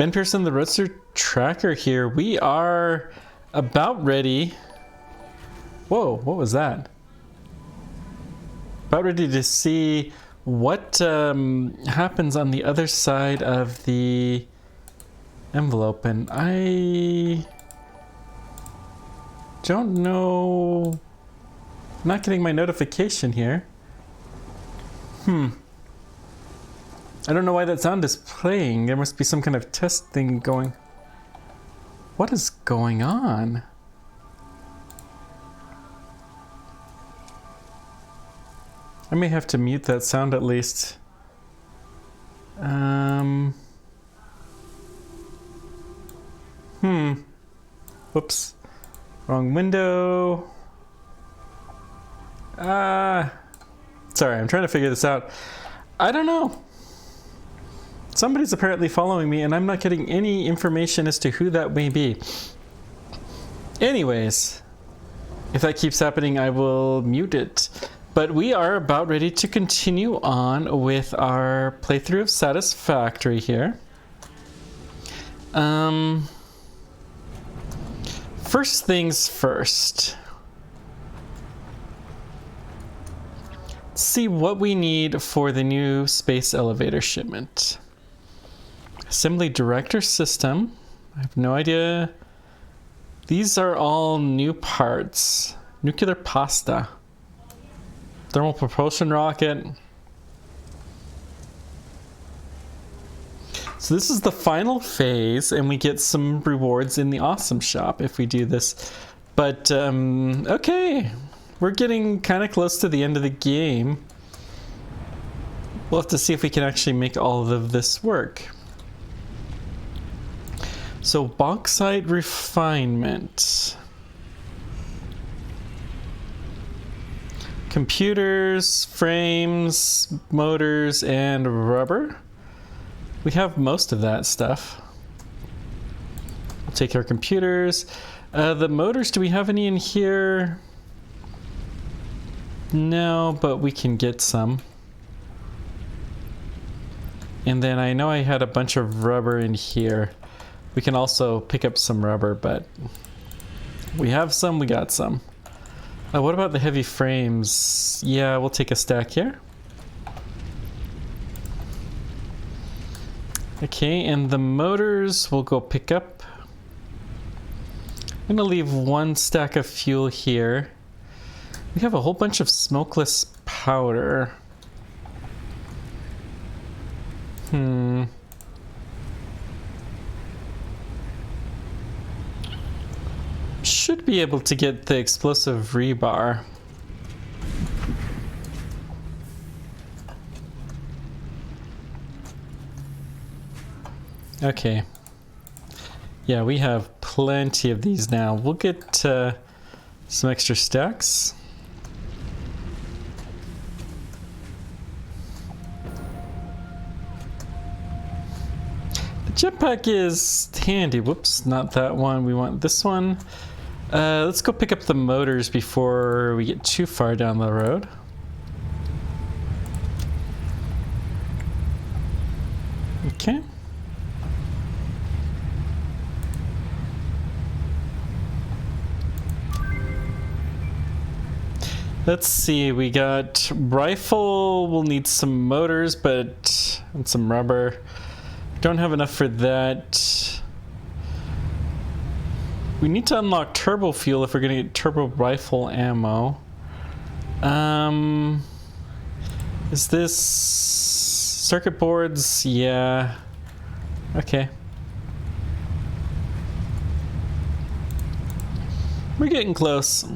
Ben Pearson, the Roadster Tracker here. We are about ready. Whoa, what was that? About ready to see what happens on the other side of the envelope, and I don't know. I'm not getting my notification here. I don't know why that sound is playing. There must be some kind of test thing going. What is going on? I may have to mute that sound at least. Whoops. Wrong window. Sorry, I'm trying to figure this out. I don't know. Somebody's apparently following me and I'm not getting any information as to who that may be. Anyways, if that keeps happening, I will mute it. But we are about ready to continue on with our playthrough of Satisfactory here. First things first. Let's see what we need for the new space elevator shipment. Assembly director system. I have no idea. These are all new parts. Nuclear pasta. Thermal propulsion rocket. So this is the final phase, and we get some rewards in the awesome shop if we do this. But okay, we're getting kind of close to the end of the game. We'll have to see if we can actually make all of this work. So bauxite refinement. Computers, frames, motors, and rubber. We have most of that stuff. We'll take our computers. The motors, do we have any in here? No, but we can get some. And then I know I had a bunch of rubber in here. We can also pick up some rubber, but we have some, we got some. What about the heavy frames? Yeah, we'll take a stack here. Okay, and the motors we'll go pick up. I'm gonna leave one stack of fuel here. We have a whole bunch of smokeless powder. Should be able to get the explosive rebar. Okay. Yeah, we have plenty of these now. We'll get some extra stacks. The jetpack is handy. Whoops, not that one. We want this one. Let's go pick up the motors before we get too far down the road. Okay. Let's see, we got rifle, we'll need some motors, and some rubber. Don't have enough for that. We need to unlock turbo fuel if we're gonna get turbo rifle ammo. Is this circuit boards? Yeah. Okay. We're getting close.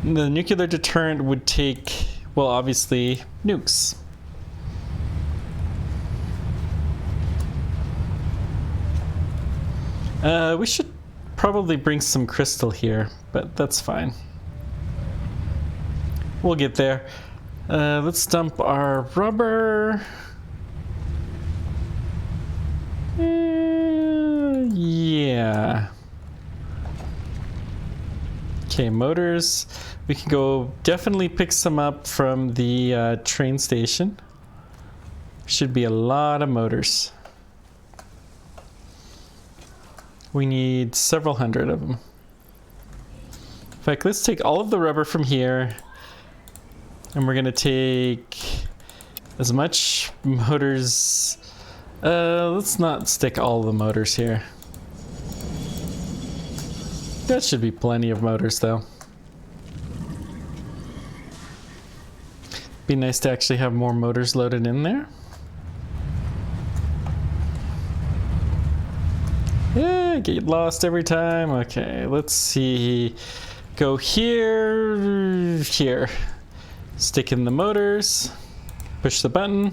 The nuclear deterrent would take, well, obviously, nukes. We should probably bring some crystal here, but that's fine. We'll get there. Let's dump our rubber. Yeah. Okay, motors. We can go definitely pick some up from the train station. Should be a lot of motors. We need several hundred of them. In fact, let's take all of the rubber from here, and we're gonna take as much motors. Let's not stick all the motors here. That should be plenty of motors though. Be nice to actually have more motors loaded in there. Yeah, get lost every time. Okay, let's see. Go here, here. Stick in the motors. Push the button.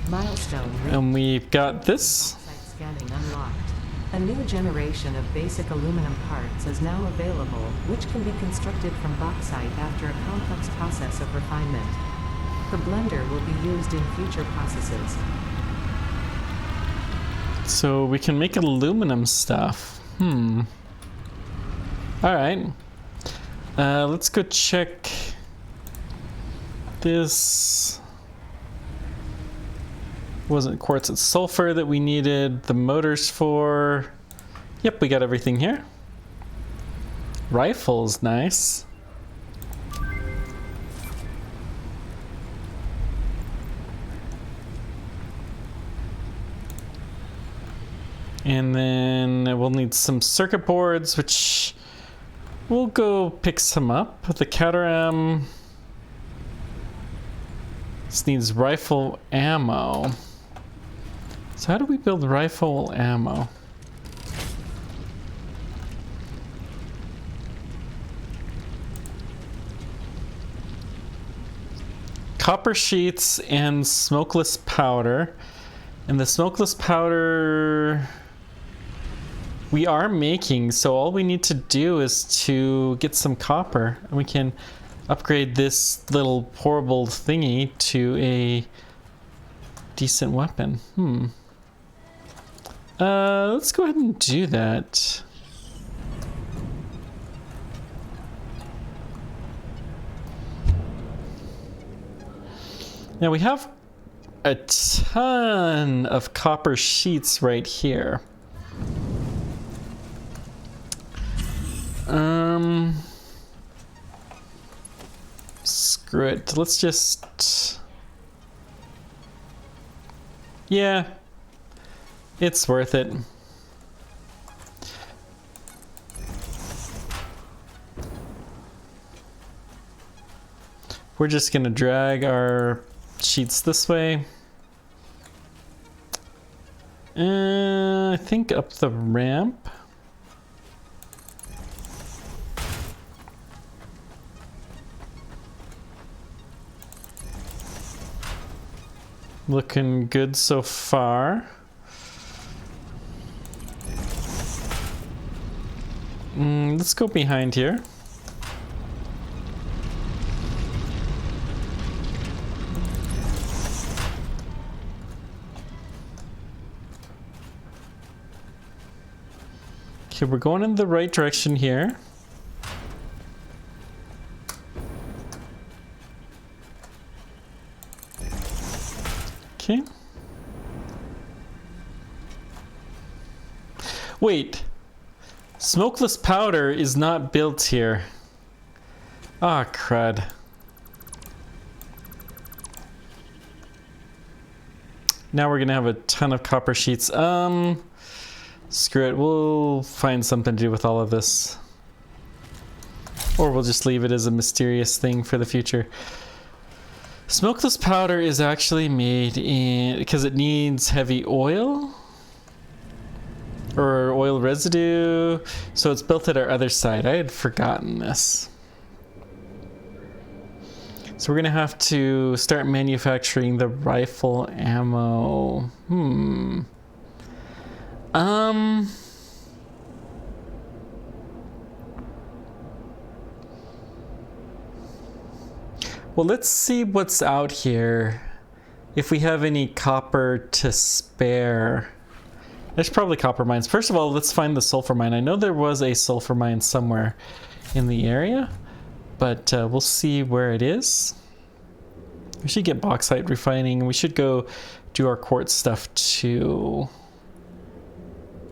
Milestone. And we've got this. Scanning unlocked. A new generation of basic aluminum parts is now available, which can be constructed from bauxite after a complex process of refinement. The blender will be used in future processes. So we can make aluminum stuff. All right. Let's go check this. Wasn't quartz, it's sulfur that we needed the motors for. Yep, we got everything here. Rifles, nice. And then we'll need some circuit boards, which we'll go pick some up. The Caterham. This needs rifle ammo. So how do we build rifle ammo? Copper sheets and smokeless powder. And the smokeless powder we are making, so all we need to do is to get some copper, and we can upgrade this little portable thingy to a decent weapon. Let's go ahead and do that. Now we have a ton of copper sheets right here. Screw it. Let's just... Yeah. It's worth it. We're just gonna drag our sheets this way. I think up the ramp. Looking good so far. Let's go behind here. Okay, we're going in the right direction here. Okay. Wait. Smokeless powder is not built here. Ah, crud. Now we're gonna have a ton of copper sheets. Screw it. We'll find something to do with all of this. Or we'll just leave it as a mysterious thing for the future. Smokeless powder is actually made in... because it needs heavy oil? Or oil residue. So it's built at our other side. I had forgotten this. So we're gonna have to start manufacturing the rifle ammo. Well, let's see what's out here. If we have any copper to spare. There's probably copper mines. First of all, let's find the sulfur mine. I know there was a sulfur mine somewhere in the area, but we'll see where it is. We should get bauxite refining. We should go do our quartz stuff too.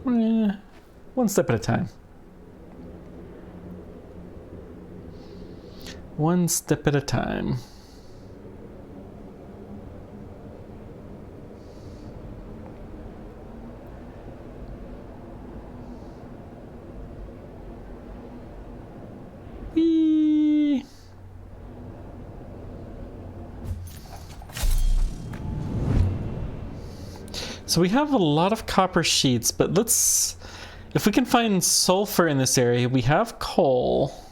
One step at a time. One step at a time. Whee! So we have a lot of copper sheets, but let's, if we can find sulfur in this area, we have coal.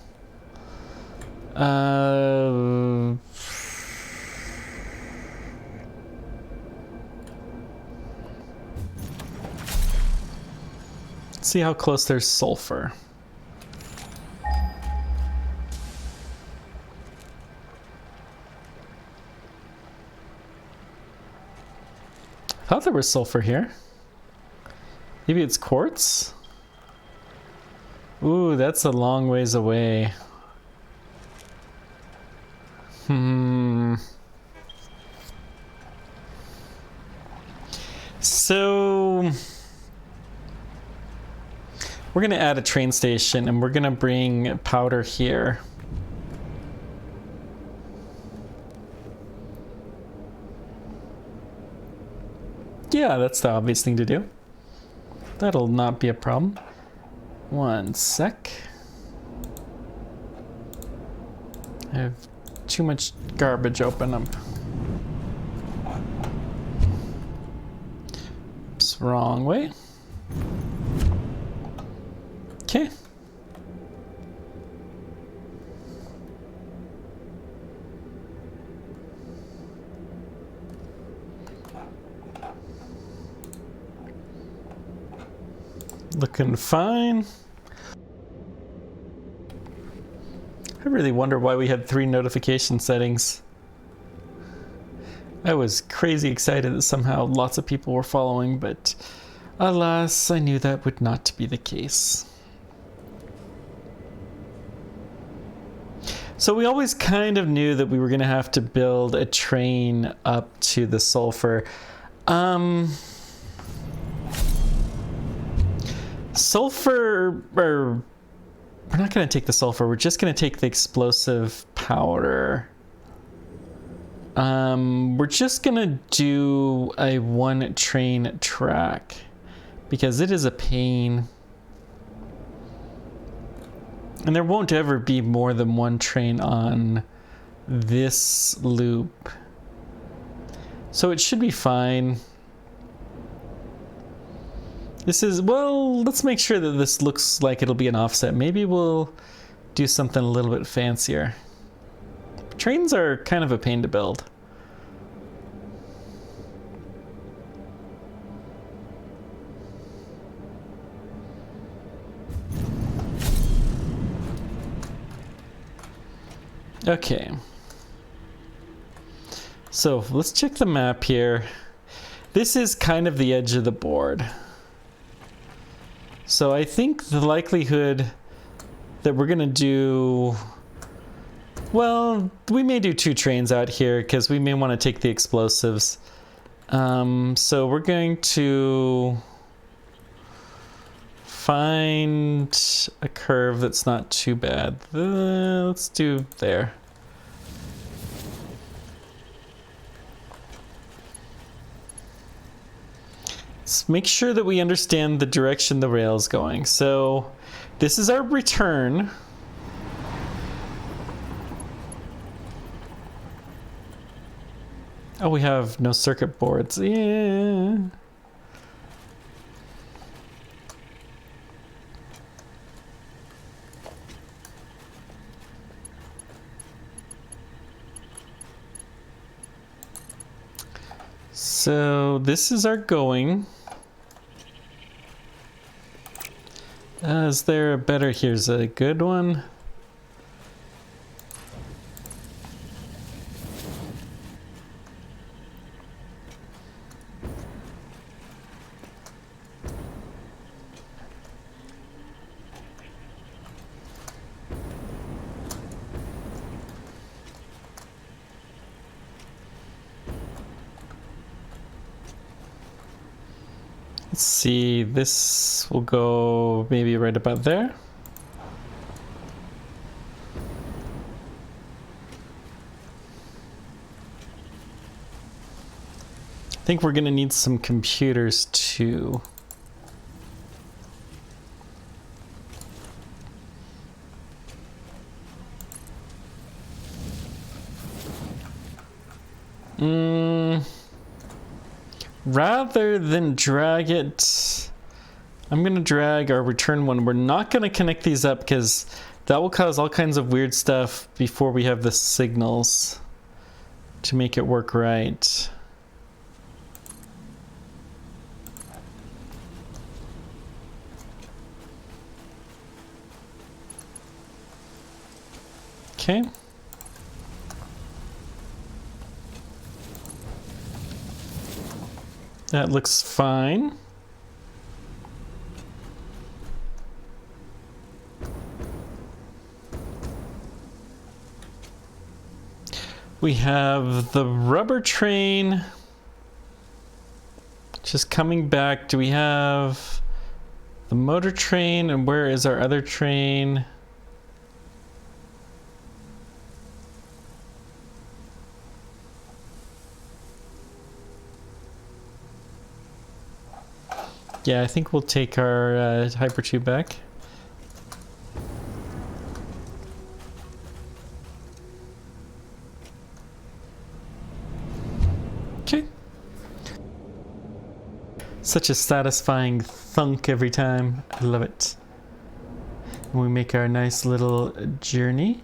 Let's see how close there's sulfur. I thought there was sulfur here. Maybe it's quartz? Ooh, that's a long ways away. So we're gonna add a train station and we're gonna bring powder here. Yeah, that's the obvious thing to do. That'll not be a problem. One sec. I have too much garbage open up. Oops, wrong way. Okay. Looking fine. I really wonder why we had 3 notification settings. I was crazy excited that somehow lots of people were following, but alas, I knew that would not be the case. So we always kind of knew that we were going to have to build a train up to the sulfur. Sulfur, or we're not going to take the sulfur, we're just going to take the explosive powder. We're just going to do a 1 train track because it is a pain. And there won't ever be more than 1 train on this loop. So it should be fine. This is, well, let's make sure that this looks like it'll be an offset. Maybe we'll do something a little bit fancier. Trains are kind of a pain to build. Okay. So let's check the map here. This is kind of the edge of the board. So I think the likelihood that we're gonna do, well, we may do 2 trains out here because we may want to take the explosives. So we're going to find a curve that's not too bad. Let's do there. Let's make sure that we understand the direction the rail is going. So this is our return. Oh, we have no circuit boards. Yeah. So this is our going. Is there a better? Here's a good one. Let's see, this will go maybe right about there. I think we're gonna need some computers too. Rather than drag it, I'm gonna drag our return one. We're not gonna connect these up because that will cause all kinds of weird stuff before we have the signals to make it work right. Okay. That looks fine. We have the rubber train just coming back. Do we have the motor train? And where is our other train? Yeah, I think we'll take our hypertube back. Okay. Such a satisfying thunk every time. I love it. And we make our nice little journey.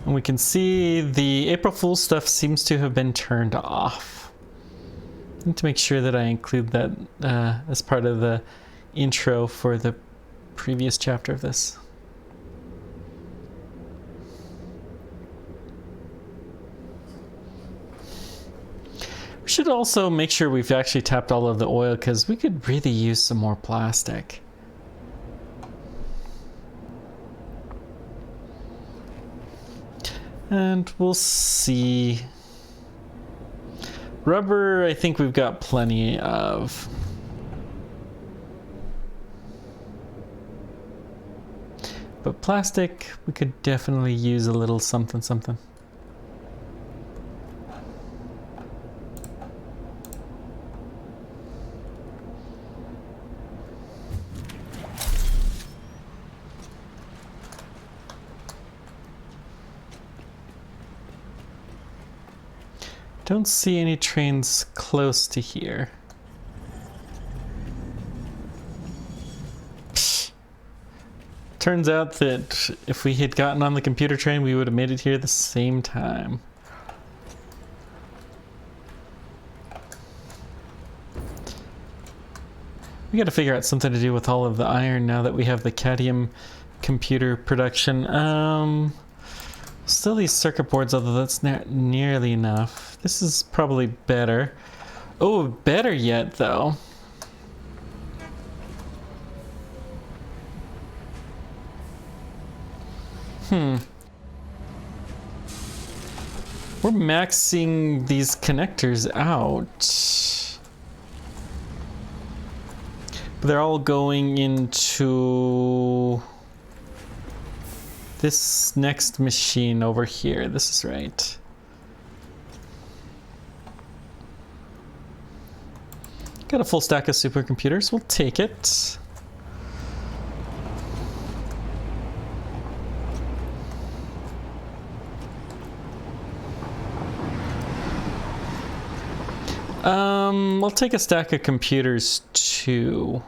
And we can see the April Fool's stuff seems to have been turned off. I need to make sure that I include that as part of the intro for the previous chapter of this. We should also make sure we've actually tapped all of the oil because we could really use some more plastic. And we'll see. Rubber, I think we've got plenty of. But plastic, we could definitely use a little something something. Don't see any trains close to here. Psh. Turns out that if we had gotten on the computer train, we would have made it here at the same time. We gotta figure out something to do with all of the iron now that we have the cadmium computer production. Still these circuit boards, although that's not nearly enough. This is probably better. Oh, better yet though. We're maxing these connectors out. But they're all going into this next machine over here. This is right. Got a full stack of supercomputers. We'll take it. We'll take a stack of computers too.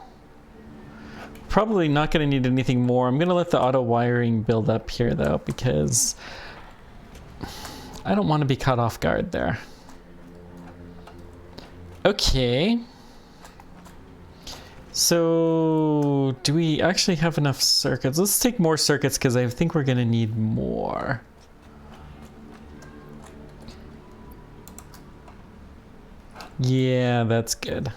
Probably not going to need anything more. I'm going to let the auto wiring build up here though, because I don't want to be caught off guard there. Okay. So do we actually have enough circuits? Let's take more circuits because I think we're going to need more. Yeah, that's good.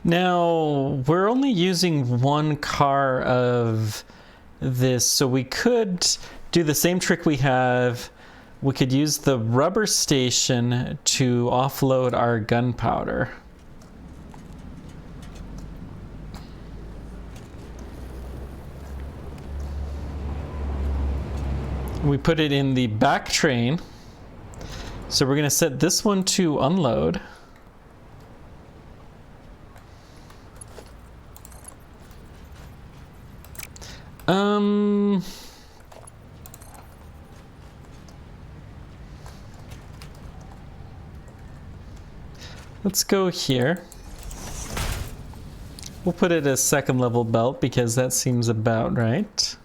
Now, we're only using one car of this, so we could do the same trick we have. We could use the rubber station to offload our gunpowder. We put it in the back train. So we're going to set this one to unload. Let's go here. We'll put it as second level belt because that seems about right.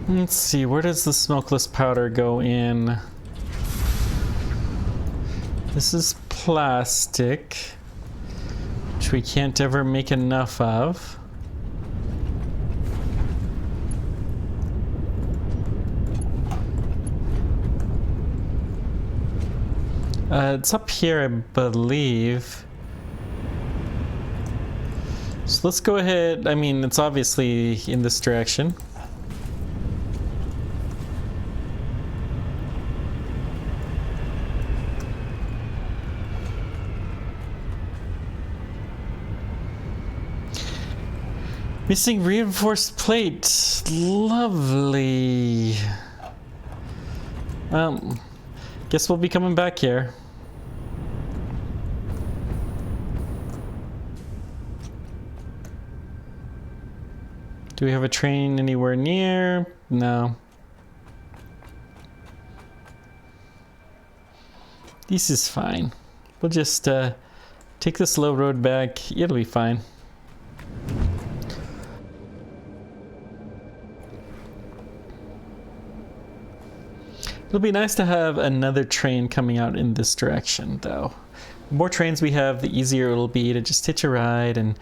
Let's see, where does the smokeless powder go in? This is plastic, which we can't ever make enough of. It's up here, I believe. So let's go ahead. I mean, it's obviously in this direction. Missing reinforced plate. Lovely. Well, guess we'll be coming back here. Do we have a train anywhere near? No. This is fine. We'll just take this low road back. It'll be fine. It'll be nice to have another train coming out in this direction, though. The more trains we have, the easier it'll be to just hitch a ride and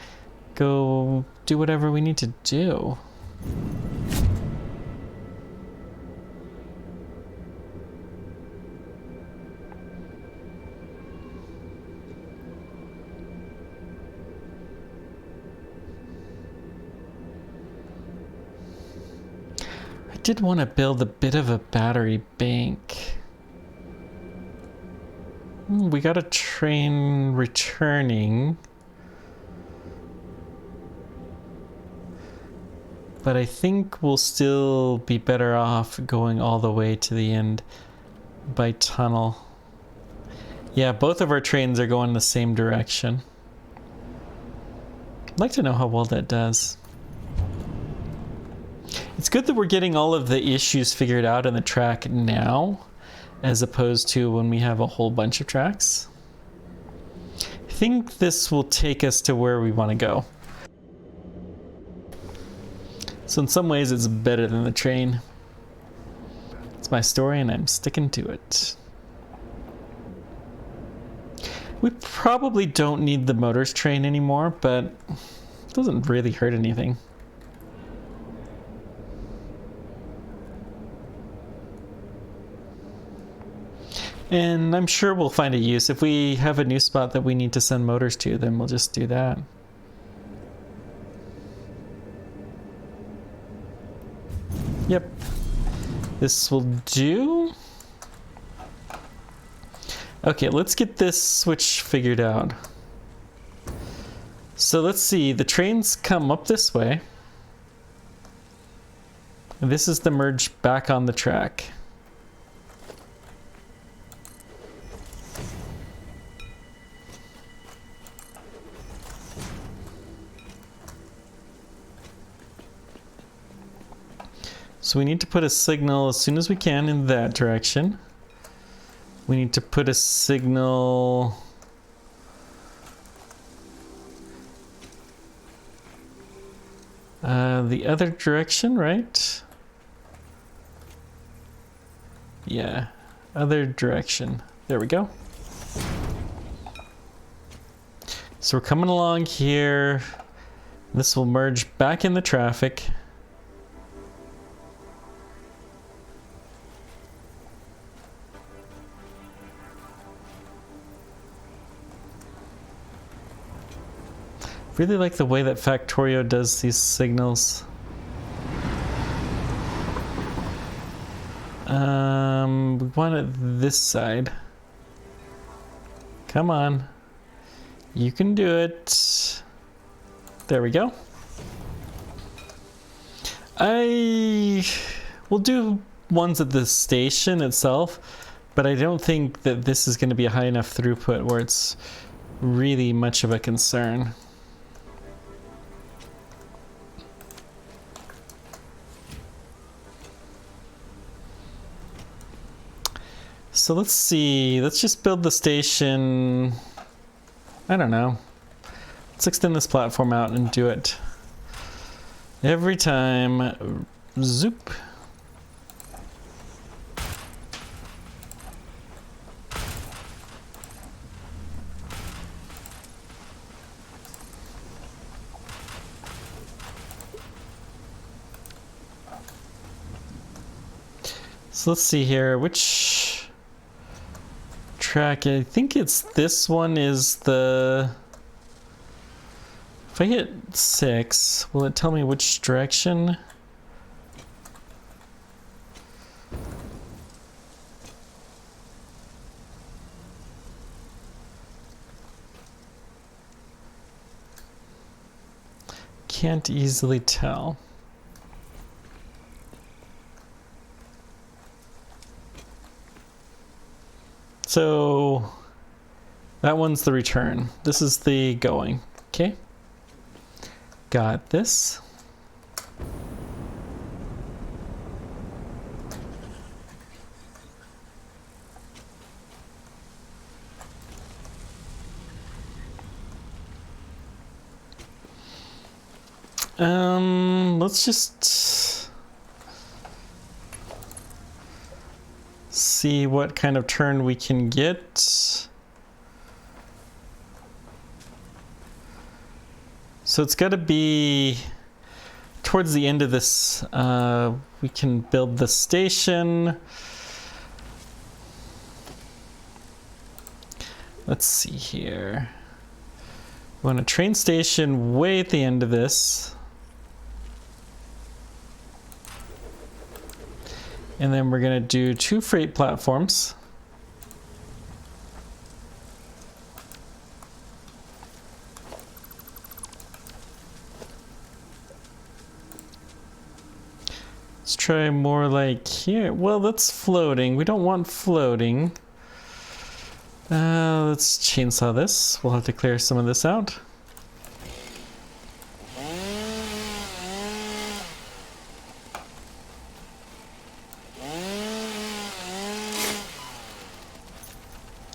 go do whatever we need to do. I did want to build a bit of a battery bank. We got a train returning. But I think we'll still be better off going all the way to the end by tunnel. Yeah, both of our trains are going the same direction. I'd like to know how well that does. It's good that we're getting all of the issues figured out in the track now, as opposed to when we have a whole bunch of tracks. I think this will take us to where we want to go. So in some ways it's better than the train. It's my story and I'm sticking to it. We probably don't need the motors train anymore, but it doesn't really hurt anything. And I'm sure we'll find a use. If we have a new spot that we need to send motors to, then we'll just do that. Yep. This will do. Okay, let's get this switch figured out. So let's see, the trains come up this way. And this is the merge back on the track. So we need to put a signal as soon as we can in that direction. We need to put a signal. The other direction, right? Yeah, other direction. There we go. So we're coming along here. This will merge back in the traffic. Really like the way that Factorio does these signals. We want it this side. Come on. You can do it. There we go. I will do ones at the station itself, but I don't think that this is going to be a high enough throughput where it's really much of a concern. So let's see, let's just build the station. I don't know. Let's extend this platform out and do it every time. Zoop. So let's see here, which track? I think it's this one is the... If I hit 6, will it tell me which direction? Can't easily tell. So that one's the return. This is the going. Okay. Got this. Let's just see what kind of turn we can get. So it's got to be towards the end of this. We can build the station. Let's see here. We want a train station way at the end of this. And then we're going to do 2 freight platforms. Let's try more like here. Well, that's floating. We don't want floating. Let's chainsaw this. We'll have to clear some of this out.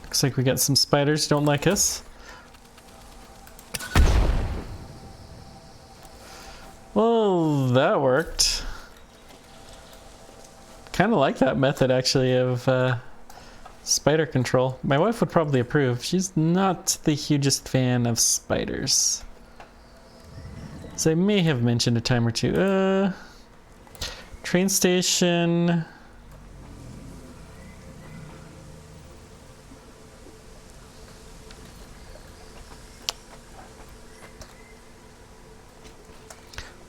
Looks like we got some spiders who don't like us. Well, that worked. Kind of like that method, actually, of spider control. My wife would probably approve. She's not the hugest fan of spiders. So I may have mentioned a time or two. Train station.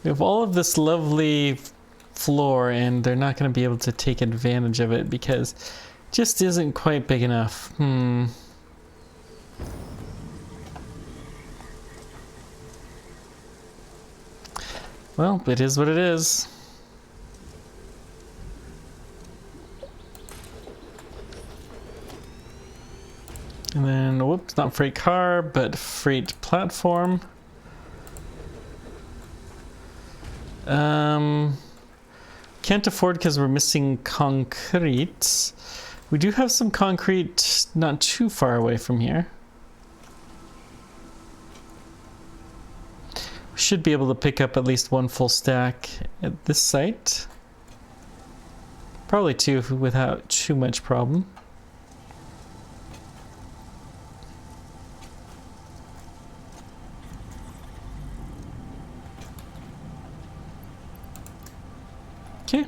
We have all of this lovely floor, and they're not going to be able to take advantage of it because it just isn't quite big enough. Well, it is what it is. And then, whoops, not freight car, but freight platform. Can't afford because we're missing concrete. We do have some concrete not too far away from here. We should be able to pick up at least one full stack at this site. Probably two without too much problem. Okay.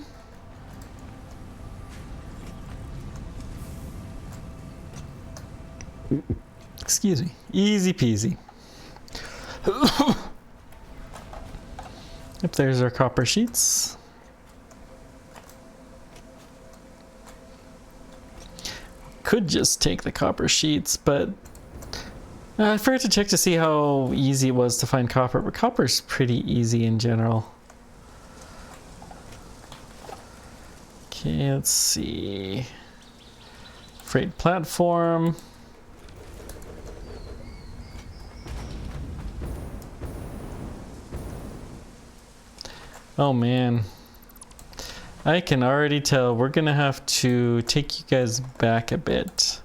Excuse me. Easy peasy. Yep, there's our copper sheets. Could just take the copper sheets, but I forgot to check to see how easy it was to find copper, but copper's pretty easy in general. Okay, let's see. Freight platform. Oh man. I can already tell we're gonna have to take you guys back a bit.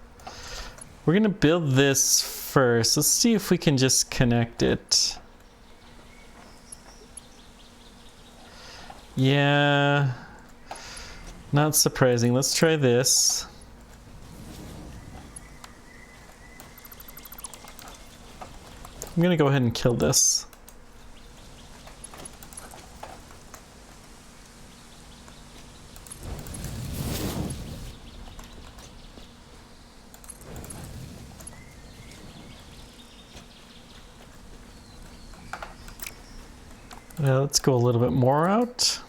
We're gonna build this first. Let's see if we can just connect it. Yeah. Not surprising. Let's try this. I'm gonna go ahead and kill this. Let's go a little bit more out.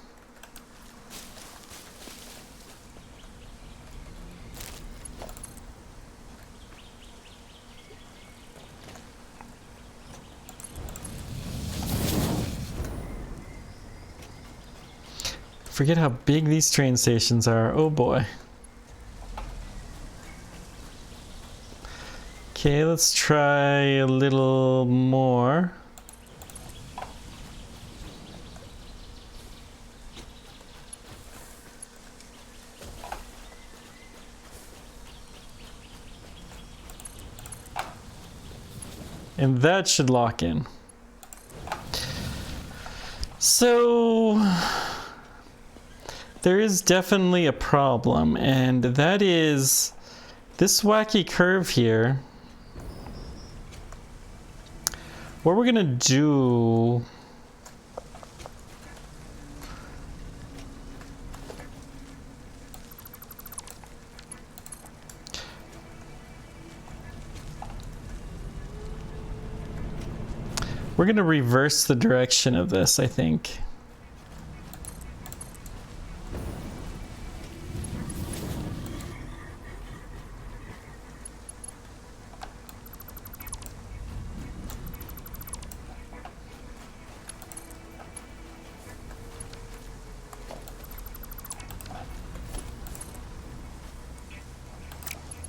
Forget how big these train stations are. Oh boy. Okay, let's try a little more. And that should lock in. So there is definitely a problem, and that is this wacky curve here. What we're gonna do, we're gonna reverse the direction of this, I think.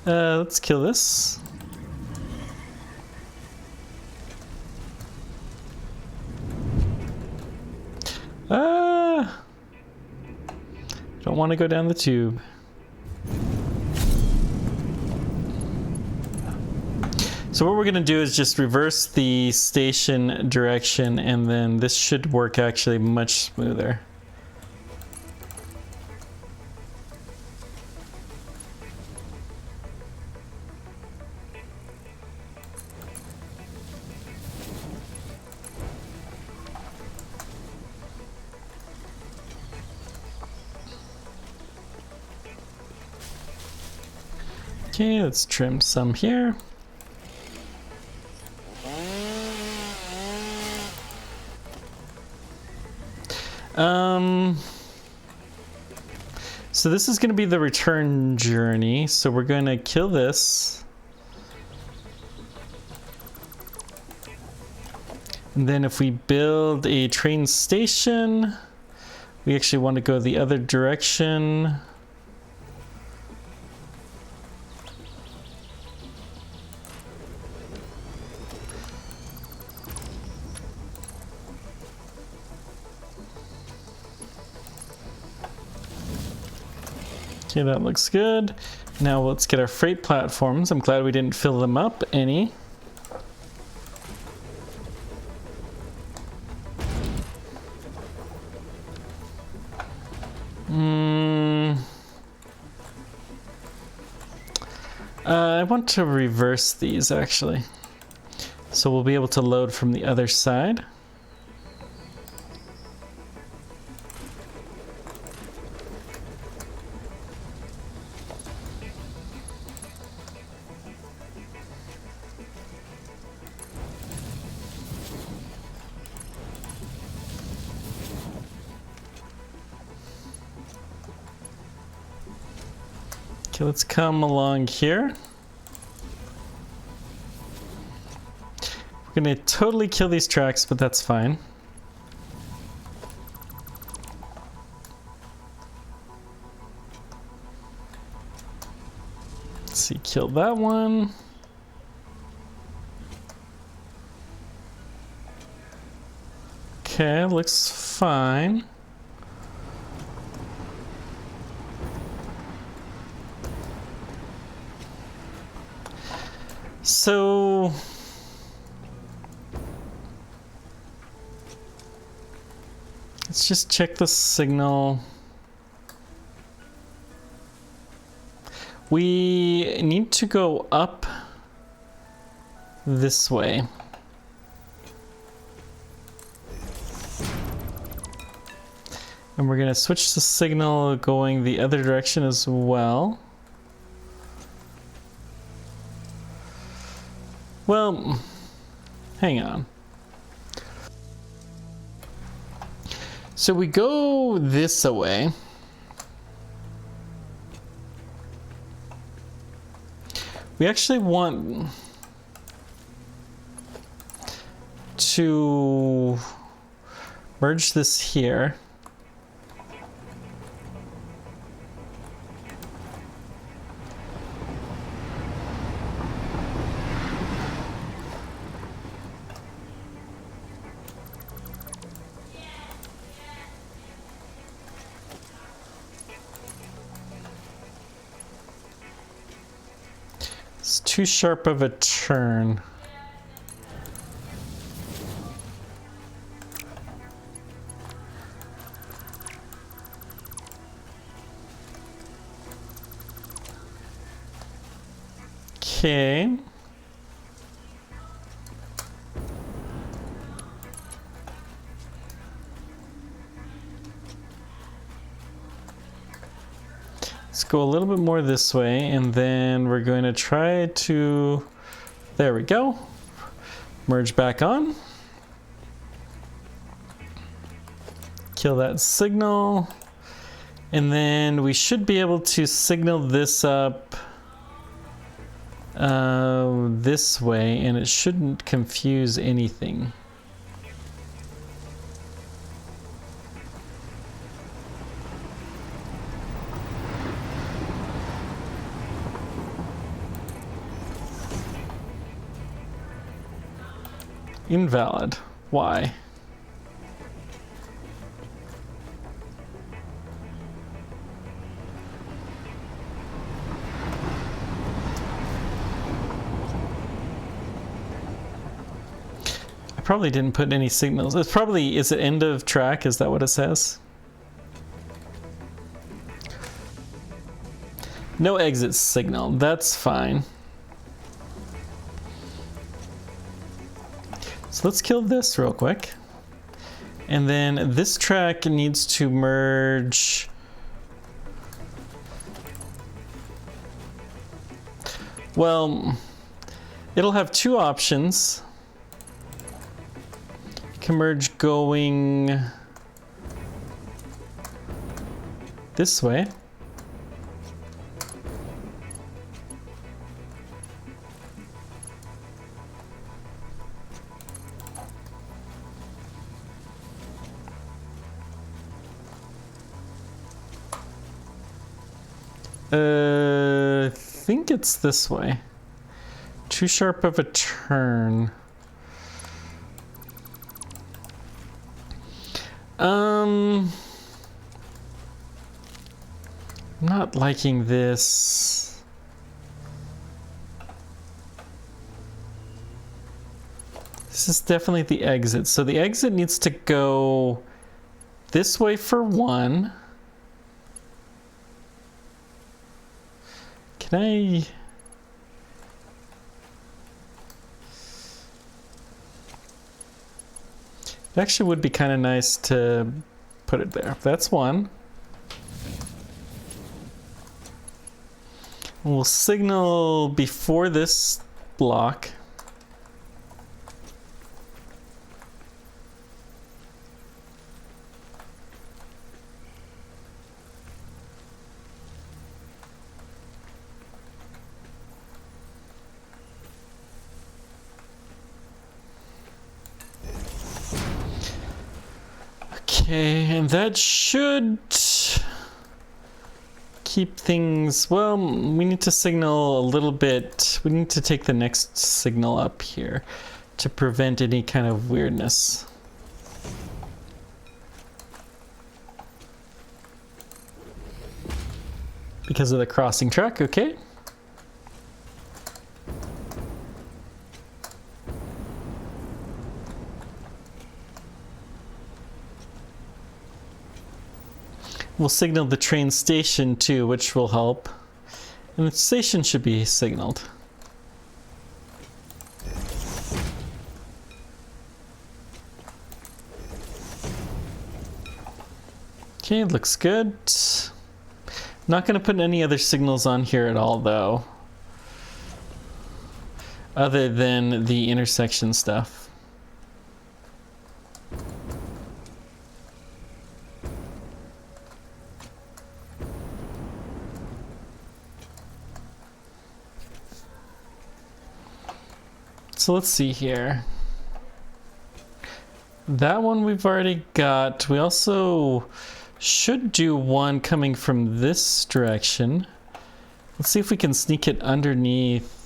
Let's kill this. Don't want to go down the tube. So what we're going to do is just reverse the station direction, and then this should work actually much smoother. Okay, let's trim some here. So this is going to be the return journey. So we're going to kill this. And then if we build a train station, we actually want to go the other direction. Okay, that looks good. Now let's get our freight platforms. I'm glad we didn't fill them up any. I want to reverse these actually. So we'll be able to load from the other side. Okay, let's come along here. We're gonna totally kill these tracks, but that's fine. Let's see, kill that one. Okay, looks fine. So let's just check the signal. We need to go up this way. And we're going to switch the signal going the other direction as well. Well, hang on. So we go this way. We actually want to merge this here. It's too sharp of a turn. Okay. Let's go a little bit more this way, and then we're going to try to, there we go, merge back on. Kill that signal, and then we should be able to signal this up this way, and it shouldn't confuse anything. Invalid. Why? I probably didn't put any signals. It's probably, is it end of track? Is that what it says? No exit signal. That's fine. So let's kill this real quick. And then this track needs to merge. Well, it'll have two options. You can merge going this way. I think it's this way. Too sharp of a turn. I'm not not liking this. This is definitely the exit. So the exit needs to go this way for one. Can I... It actually would be kind of nice to put it there. That's one. We'll signal before this block. Okay, and that should keep things, well, we need to signal a little bit. We need to take the next signal up here to prevent any kind of weirdness. Because of the crossing track, okay. We'll signal the train station too, which will help. And the station should be signaled. Okay, looks good. Not going to put any other signals on here at all though, other than the intersection stuff. So let's see here. That one we've already got. We also should do one coming from this direction. Let's see if we can sneak it underneath.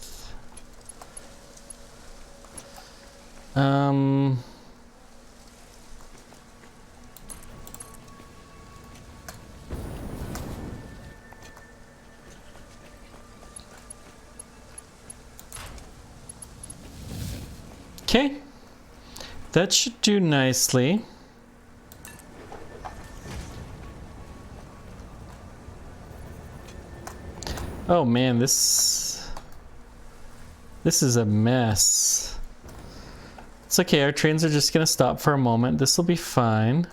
Okay, that should do nicely. Oh man, this is a mess. It's okay, our trains are just gonna stop for a moment. This will be fine.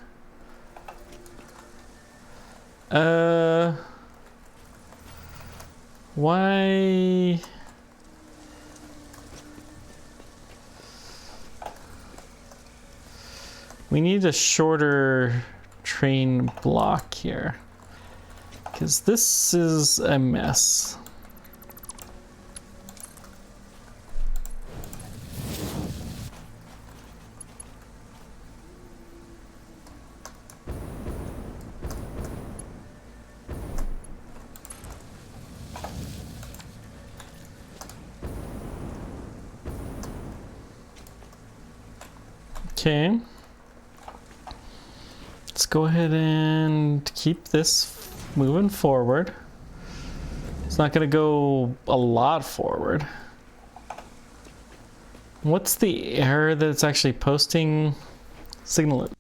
Why? We need a shorter train block here, because this is a mess. Okay. Let's go ahead and keep this moving forward. It's not going to go a lot forward. What's the error that it's actually posting? Signal it.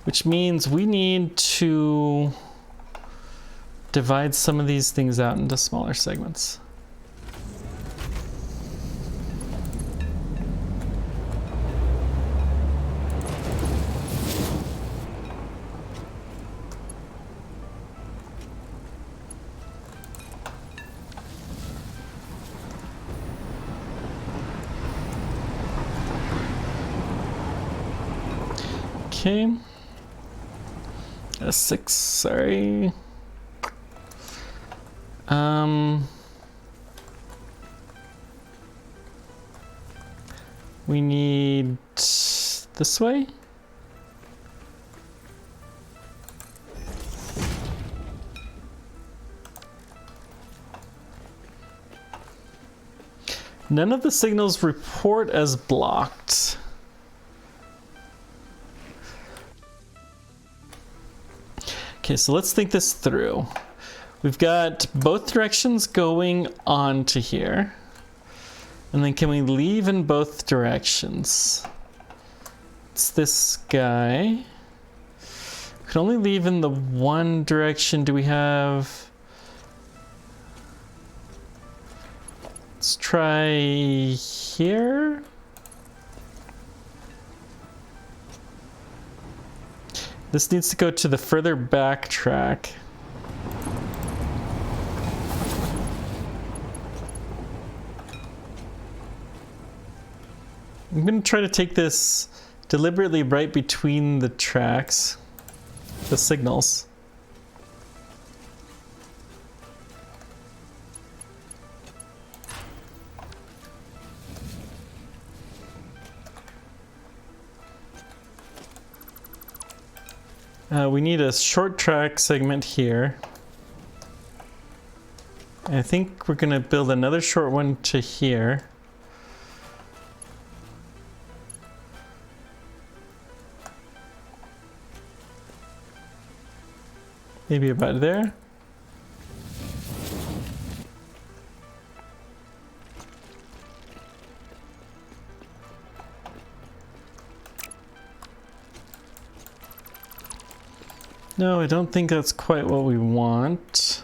Which means we need to divide some of these things out into smaller segments. Okay, a 6, sorry. We need this way. None of the signals report as blocked. Okay, Okay, so let's think this through. We've got both directions going on to here. And then can we leave in both directions? It's this guy. We can only leave in the one direction. Do we have... Let's try here. This needs to go to the further back track. I'm going to try to take this deliberately right between the tracks, the signals. We need a short track segment here. And I think we're going to build another short one to here. Maybe about there. No, I don't think that's quite what we want.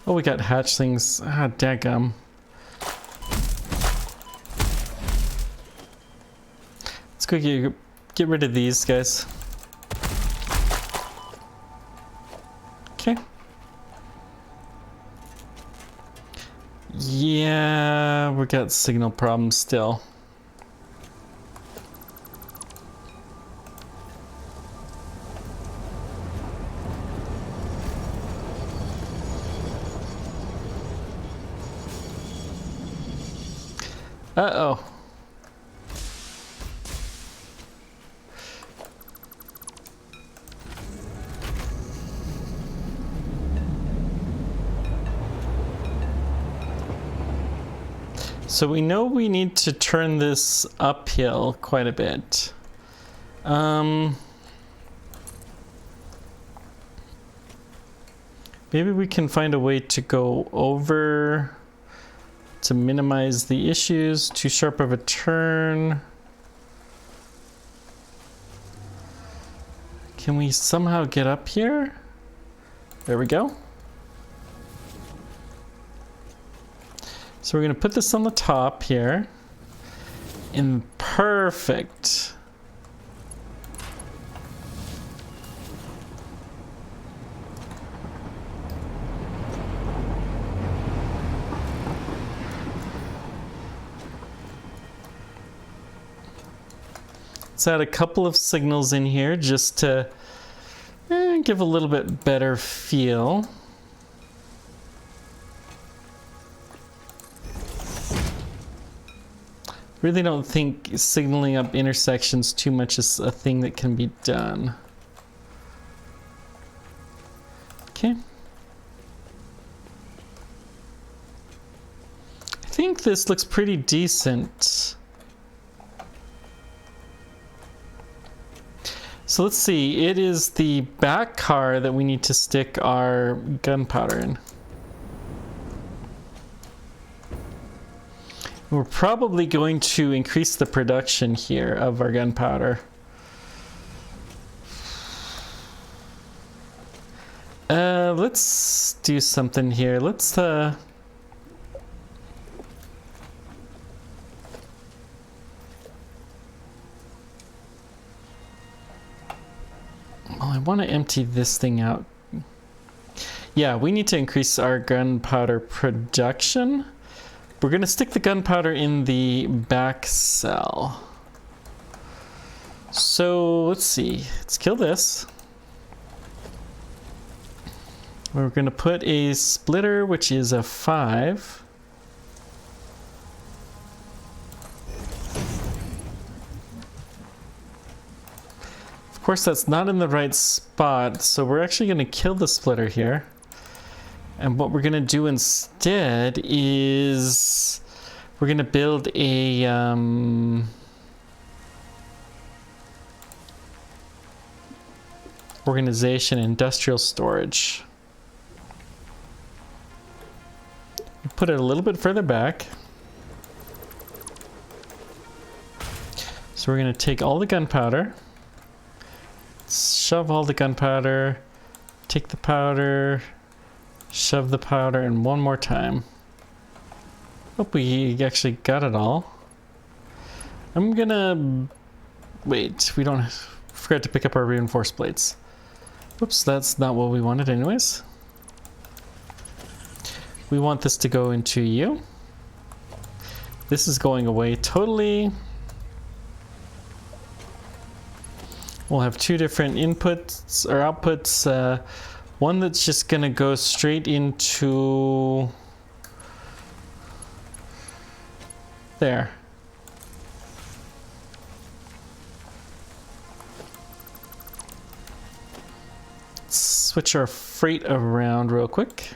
Oh, we got hatchlings. Ah, daggum. Let's go get rid of these guys. Okay. Yeah, we got signal problems still. Uh-oh. So we know we need to turn this uphill quite a bit. Maybe we can find a way to go over to minimize the issues. Too sharp of a turn. Can we somehow get up here? There we go. So we're going to put this on the top here. And perfect. Let's add a couple of signals in here just to give a little bit better feel. Really don't think signaling up intersections too much is a thing that can be done. Okay. I think this looks pretty decent. So let's see, it is the back car that we need to stick our gunpowder in. We're probably going to increase the production here of our gunpowder. Let's do something here. Let's well, I want to empty this thing out. Yeah, we need to increase our gunpowder production. We're going to stick the gunpowder in the back cell. So let's see. Let's kill this. We're going to put a splitter, which is a 5. course, that's not in the right spot, so we're actually going to kill the splitter here. And what we're going to do instead is we're going to build a organization industrial storage. Put it a little bit further back. So we're going to take all the gunpowder, shove all the gunpowder, take the powder, shove the powder, and one more time. Hope we actually got it all. I'm gonna wait. We don't forget to pick up our reinforced plates. Whoops, that's not what we wanted anyways. We want this to go into you. This is going away totally. We'll have two different inputs or outputs. One that's just gonna go straight into there. Let's switch our freight around real quick.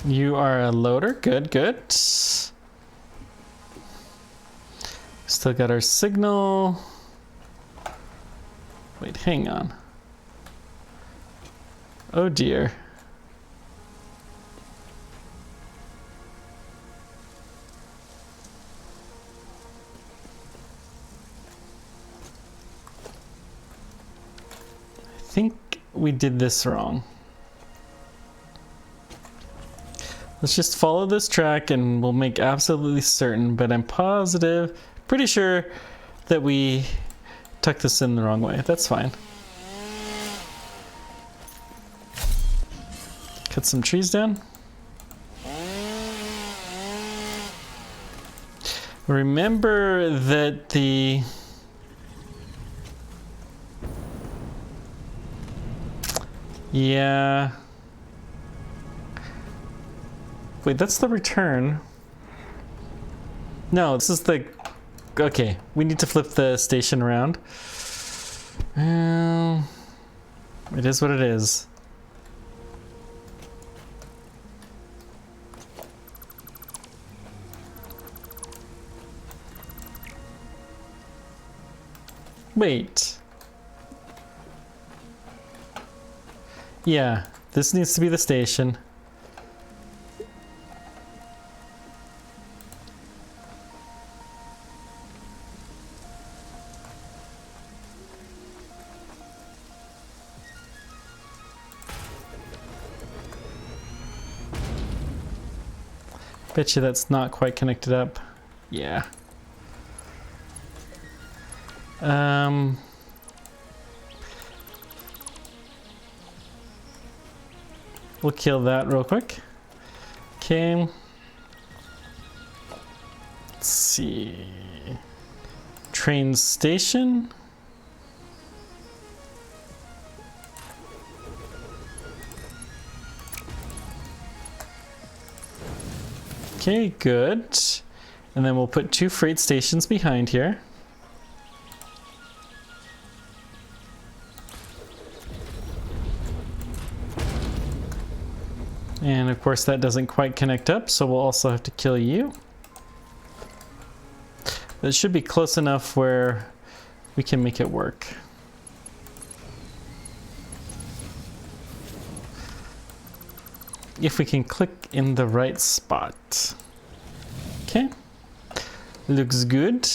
You are a loader. Good, good. Still got our signal. Wait, hang on. Oh dear. I think we did this wrong. Let's just follow this track and we'll make absolutely certain, but I'm positive, pretty sure that we tucked this in the wrong way. That's fine. Cut some trees down. Remember that the wait, that's the return. No, this is the... Okay, we need to flip the station around. It is what it is. Wait. Yeah, this needs to be the station. Bet you that's not quite connected up. Yeah. We'll kill that real quick. Okay. Let's see. Train station. Okay, good. And then we'll put two freight stations behind here. And of course that doesn't quite connect up, so we'll also have to kill you. It should be close enough where we can make it work. If we can click in the right spot. Okay, looks good.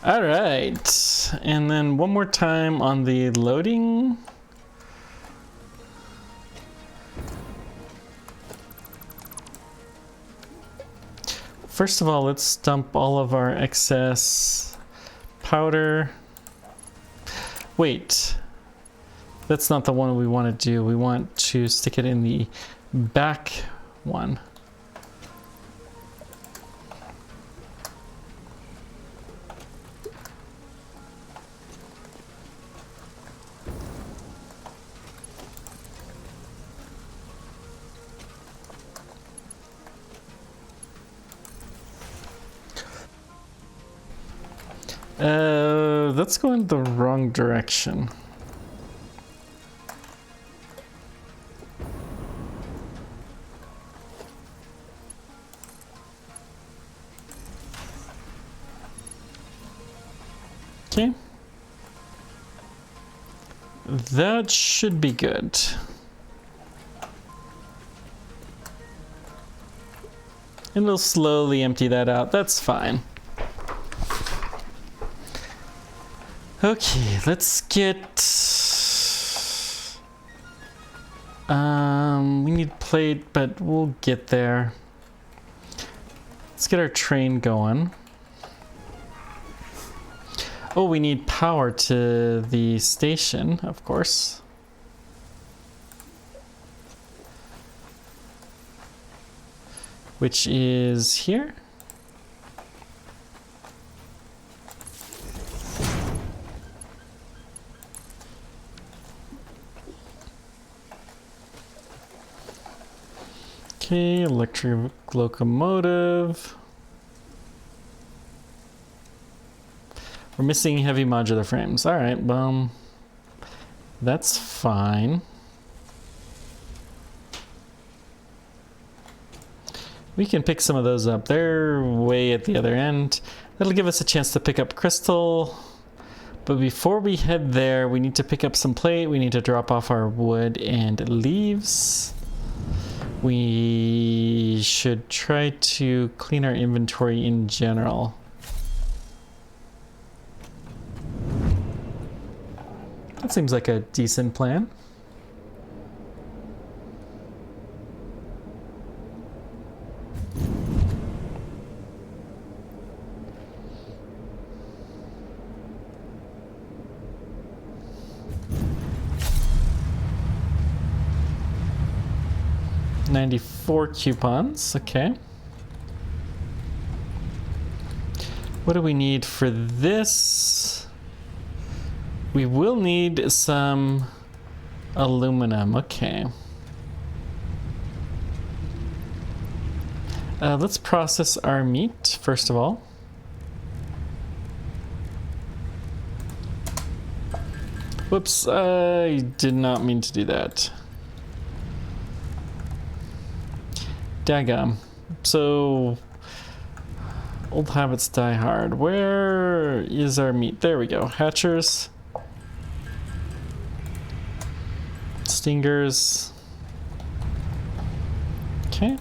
All right, and then one more time on the loading. First of all, let's dump all of our excess powder. Wait, that's not the one we want to do. We want to stick it in the back one. That's going the wrong direction. Okay. That should be good. And we'll slowly empty that out. That's fine. Okay, let's get... we need plate, but we'll get there. Let's get our train going. Oh, we need power to the station, of course. Which is here. Okay, electric locomotive. We're missing heavy modular frames. All right, that's fine. We can pick some of those up. They're way at the other end. That'll give us a chance to pick up crystal. But before we head there, we need to pick up some plate. We need to drop off our wood and leaves. We should try to clean our inventory in general. That seems like a decent plan. $94 coupons, okay. What do we need for this? We will need some aluminum, okay. Let's process our meat, first of all. Whoops, I did not mean to do that. Daggum. So, old habits die hard. Where is our meat? There we go. Hatchers. Stingers. Okay.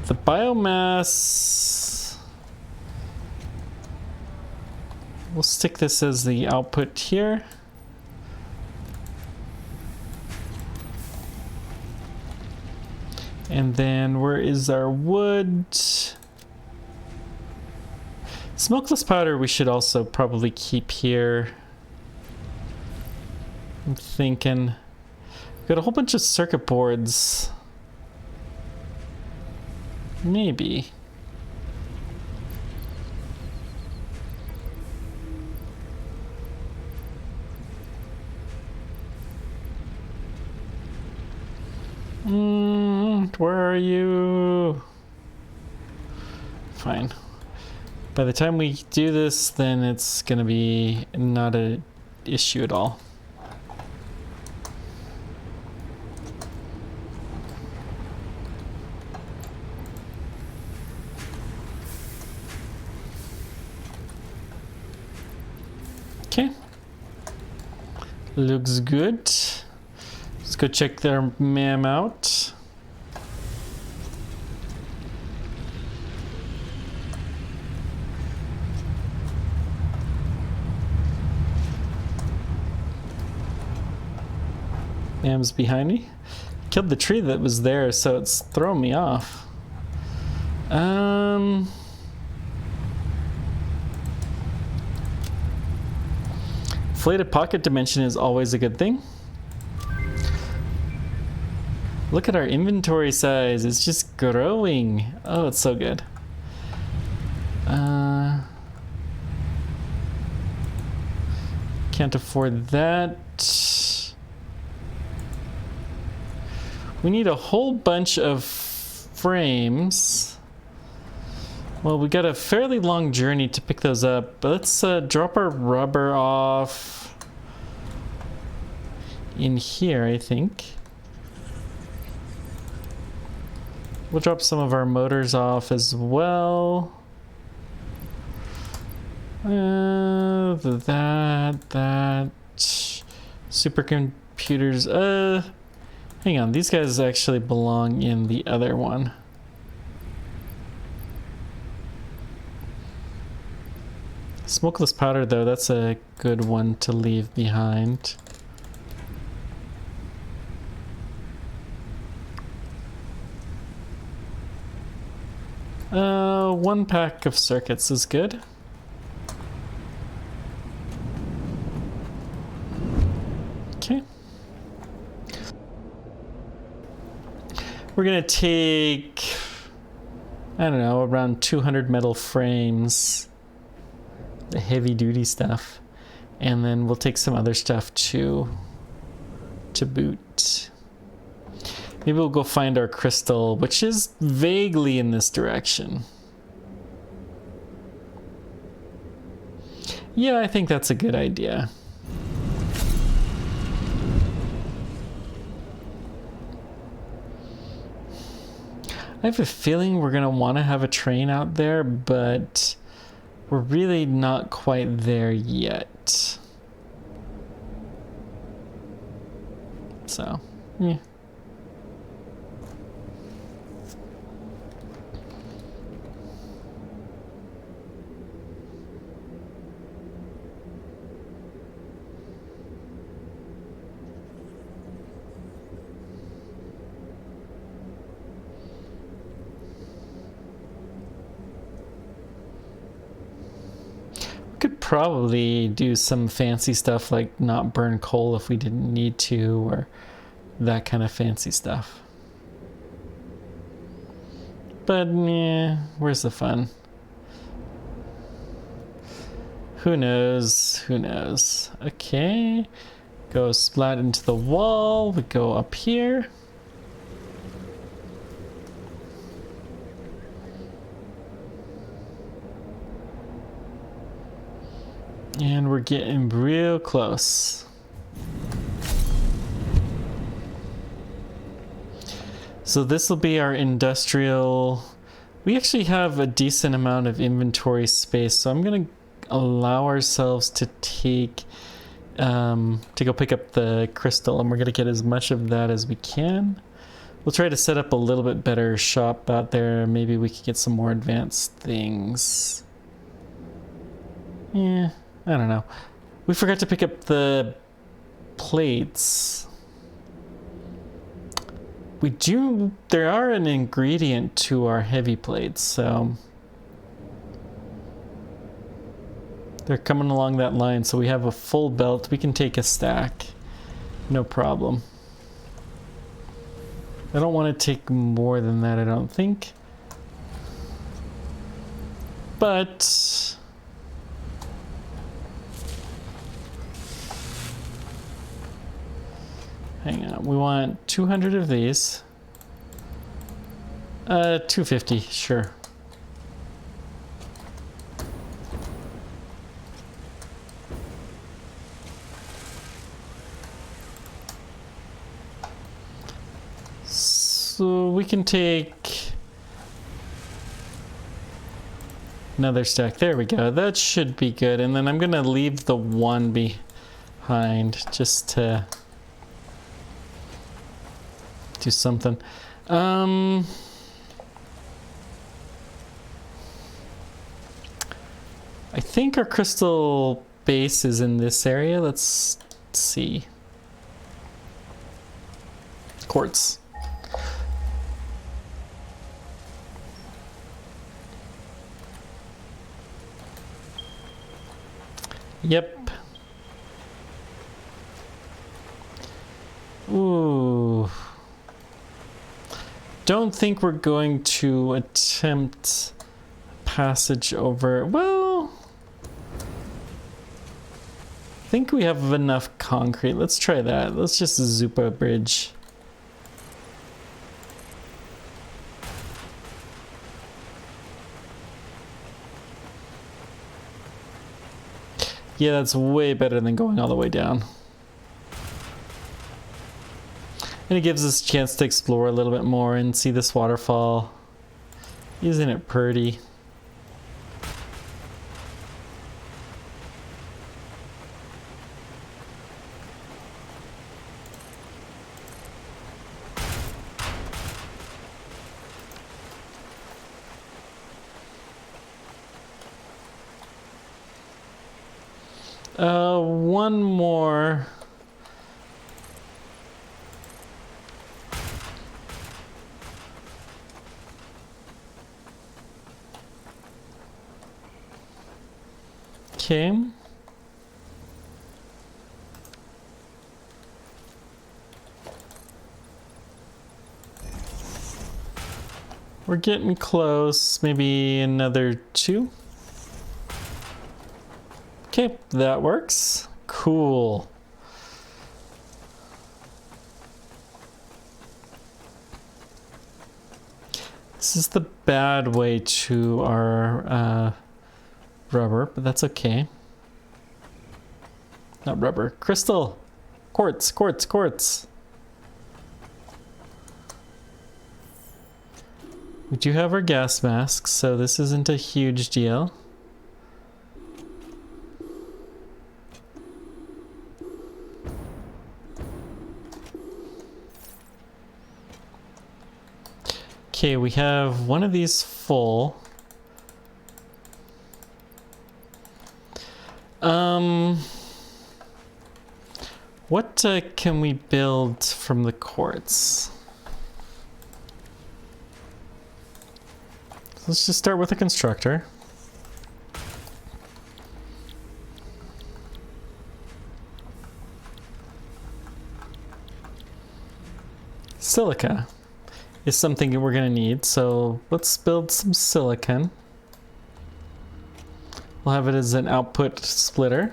The biomass. We'll stick this as the output here. And then where is our wood? Smokeless powder we should also probably keep here. I'm thinking. We've got a whole bunch of circuit boards. Maybe. Where are you? Fine. By the time we do this, then it's gonna be not an issue at all. Okay. Looks good. Let's go check their MAM out. MAM's behind me. Killed the tree that was there, so it's throwing me off. Inflated pocket dimension is always a good thing. Look at our inventory size. It's just growing. Oh, it's so good. Can't afford that. We need a whole bunch of frames. Well, we got a fairly long journey to pick those up, but let's drop our rubber off in here, I think. We'll drop some of our motors off as well. That. Supercomputers. Hang on. These guys actually belong in the other one. Smokeless powder, though, that's a good one to leave behind. One pack of circuits is good. Okay. We're gonna take, I don't know, around 200 metal frames, the heavy duty stuff, and then we'll take some other stuff too to boot. Maybe we'll go find our crystal, which is vaguely in this direction. Yeah, I think that's a good idea. I have a feeling we're gonna want to have a train out there, but we're really not quite there yet. So, yeah. Could probably do some fancy stuff like not burn coal if we didn't need to, or that kind of fancy stuff. But yeah, where's the fun? Who knows? Who knows? Okay, go splat into the wall. We go up here. And we're getting real close. So this will be our industrial. We actually have a decent amount of inventory space, so I'm gonna allow ourselves to take to go pick up the crystal, and we're gonna get as much of that as we can. We'll try to set up a little bit better shop out there. Maybe we could get some more advanced things. Yeah, I don't know. We forgot to pick up the plates. We do, there are an ingredient to our heavy plates, so they're coming along that line. So we have a full belt. We can take a stack, no problem. I don't want to take more than that, I don't think. But hang on, we want 200 of these. 250, sure. So we can take another stack. There we go. That should be good. And then I'm gonna leave the one behind just to do something. I think our crystal base is in this area. Let's see. Quartz. Yep. Ooh. Don't think we're going to attempt passage over. Well, I think we have enough concrete. Let's try that. Let's just zoop a bridge. Yeah, that's way better than going all the way down. And it gives us a chance to explore a little bit more and see this waterfall. Isn't it pretty? One more. Okay. We're getting close. Maybe another 2. Okay, that works. Cool. This is the bad way to our rubber, but that's okay. Not rubber. Crystal! Quartz, quartz, quartz! We do have our gas masks, so this isn't a huge deal. Okay, we have one of these full. What can we build from the quartz? Let's just start with a constructor. Silica is something that we're going to need, so let's build some silicon. We'll have it as an output splitter.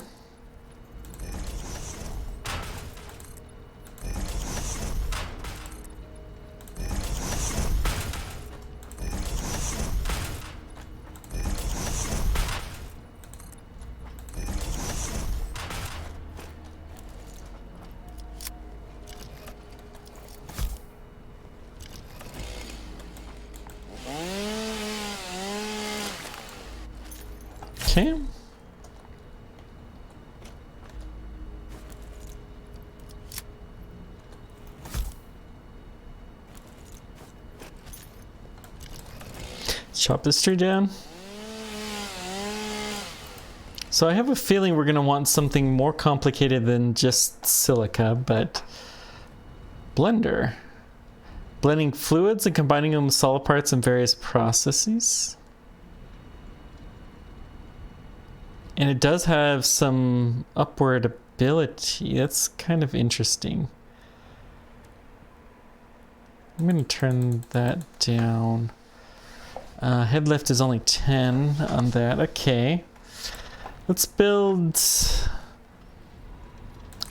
Okay. Chop this tree down. So I have a feeling we're going to want something more complicated than just silica, but blender. Blending fluids and combining them with solid parts in various processes. And it does have some upward ability. That's kind of interesting. I'm going to turn that down. Head lift is only 10 on that. Okay. Let's build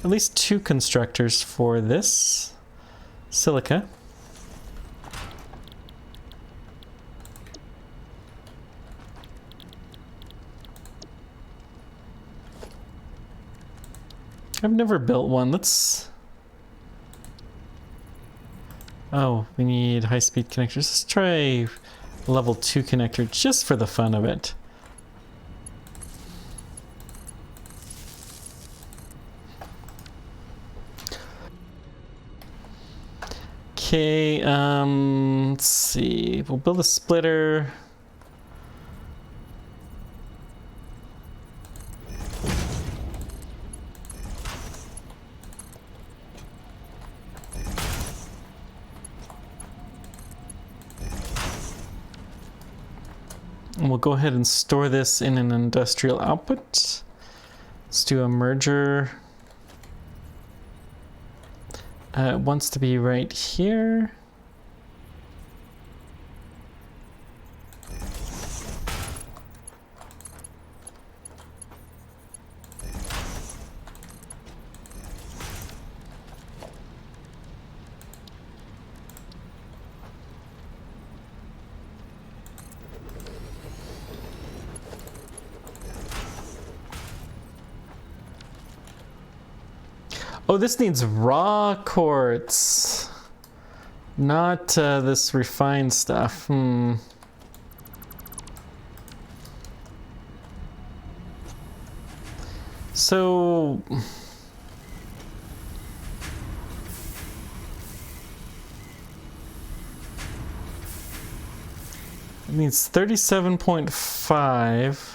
at least 2 constructors for this. Silica. I've never built one. Let's... Oh, we need high-speed connectors. Let's try a level 2 connector just for the fun of it. Okay, let's see. We'll build a splitter. And we'll go ahead and store this in an industrial output. Let's do a merger. It wants to be right here. Oh, this needs raw quartz. Not this refined stuff. So... it needs 37.5.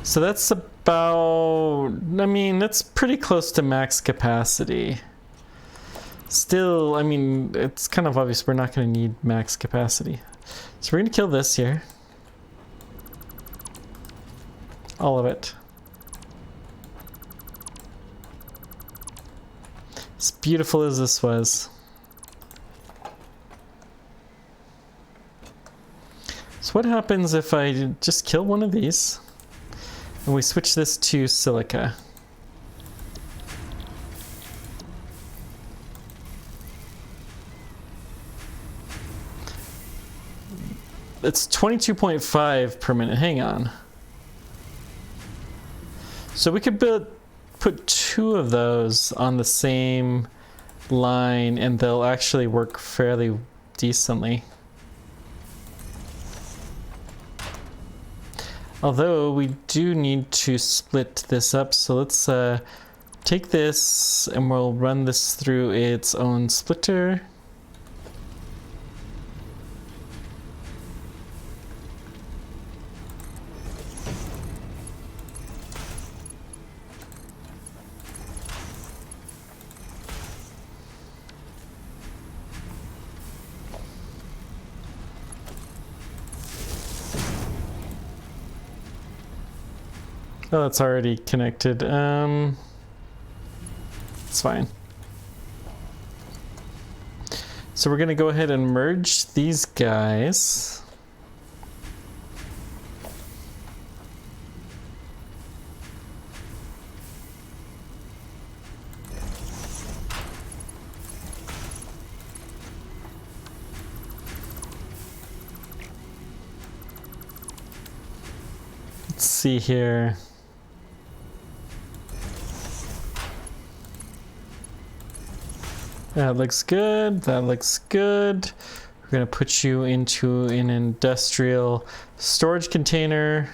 So that's about, I mean, that's pretty close to max capacity. Still, I mean, it's kind of obvious we're not going to need max capacity. So we're going to kill this here. All of it. As beautiful as this was. So what happens if I just kill one of these and we switch this to silica? It's 22.5 per minute. Hang on. So we could put two of those on the same line and they'll actually work fairly decently. Although we do need to split this up, so let's take this and we'll run this through its own splitter. Oh, it's already connected. It's fine. So we're going to go ahead and merge these guys. Let's see here. That looks good. That looks good. We're going to put you into an industrial storage container.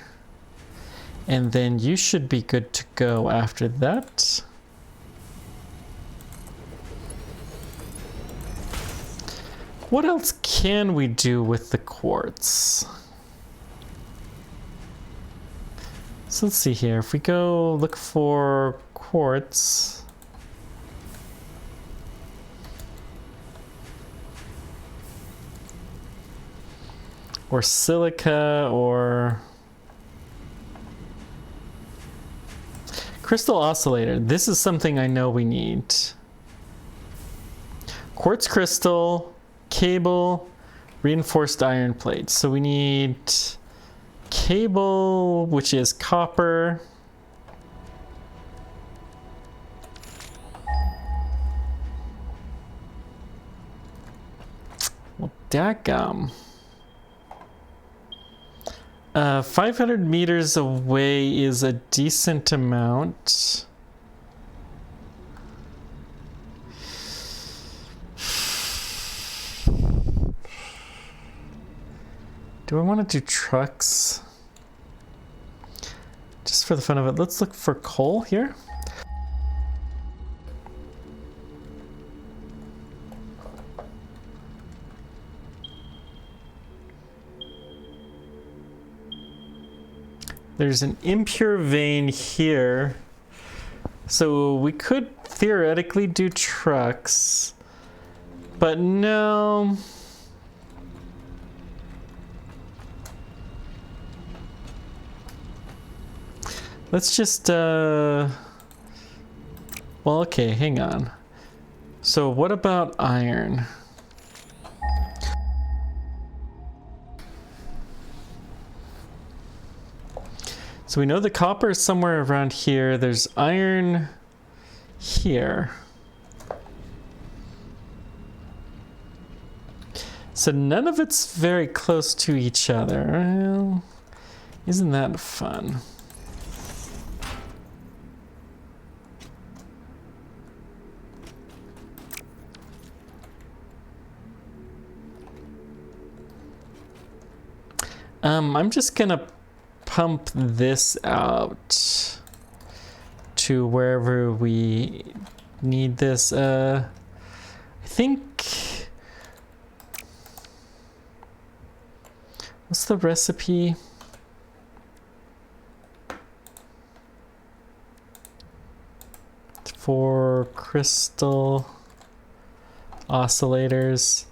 And then you should be good to go after that. What else can we do with the quartz? So let's see here. If we go look for quartz. Or silica, or crystal oscillator. This is something I know we need. Quartz crystal, cable, reinforced iron plates. So we need cable, which is copper. Well, dadgum. 500 meters away is a decent amount. Do I want to do trucks? Just for the fun of it, let's look for coal here. There's an impure vein here. So we could theoretically do trucks, but no. Let's just, well, okay, hang on. So what about iron? So we know the copper is somewhere around here. There's iron here. So none of it's very close to each other. Well, isn't that fun? I'm just gonna pump this out to wherever we need this. I think, what's the recipe? For crystal oscillators.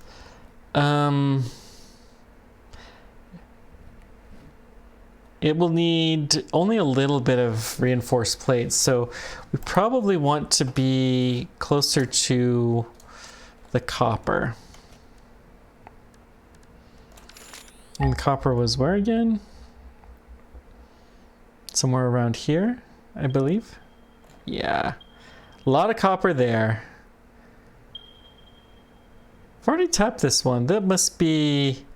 It will need only a little bit of reinforced plates, so we probably want to be closer to the copper. And the copper was where again? Somewhere around here, I believe. Yeah, a lot of copper there. I've already tapped this one. That must be...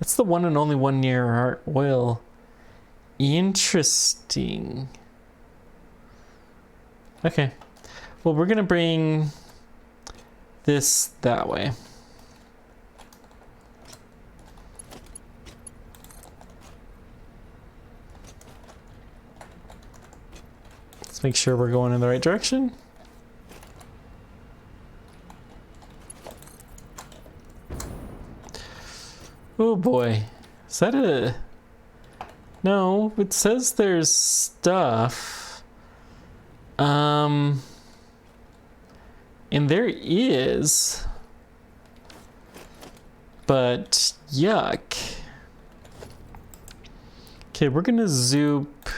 That's the one and only one near our oil. Interesting. Okay. Well, we're gonna bring this that way. Let's make sure we're going in the right direction. Oh boy, is that a... No, it says there's stuff. And there is, but yuck. Okay, we're gonna zoop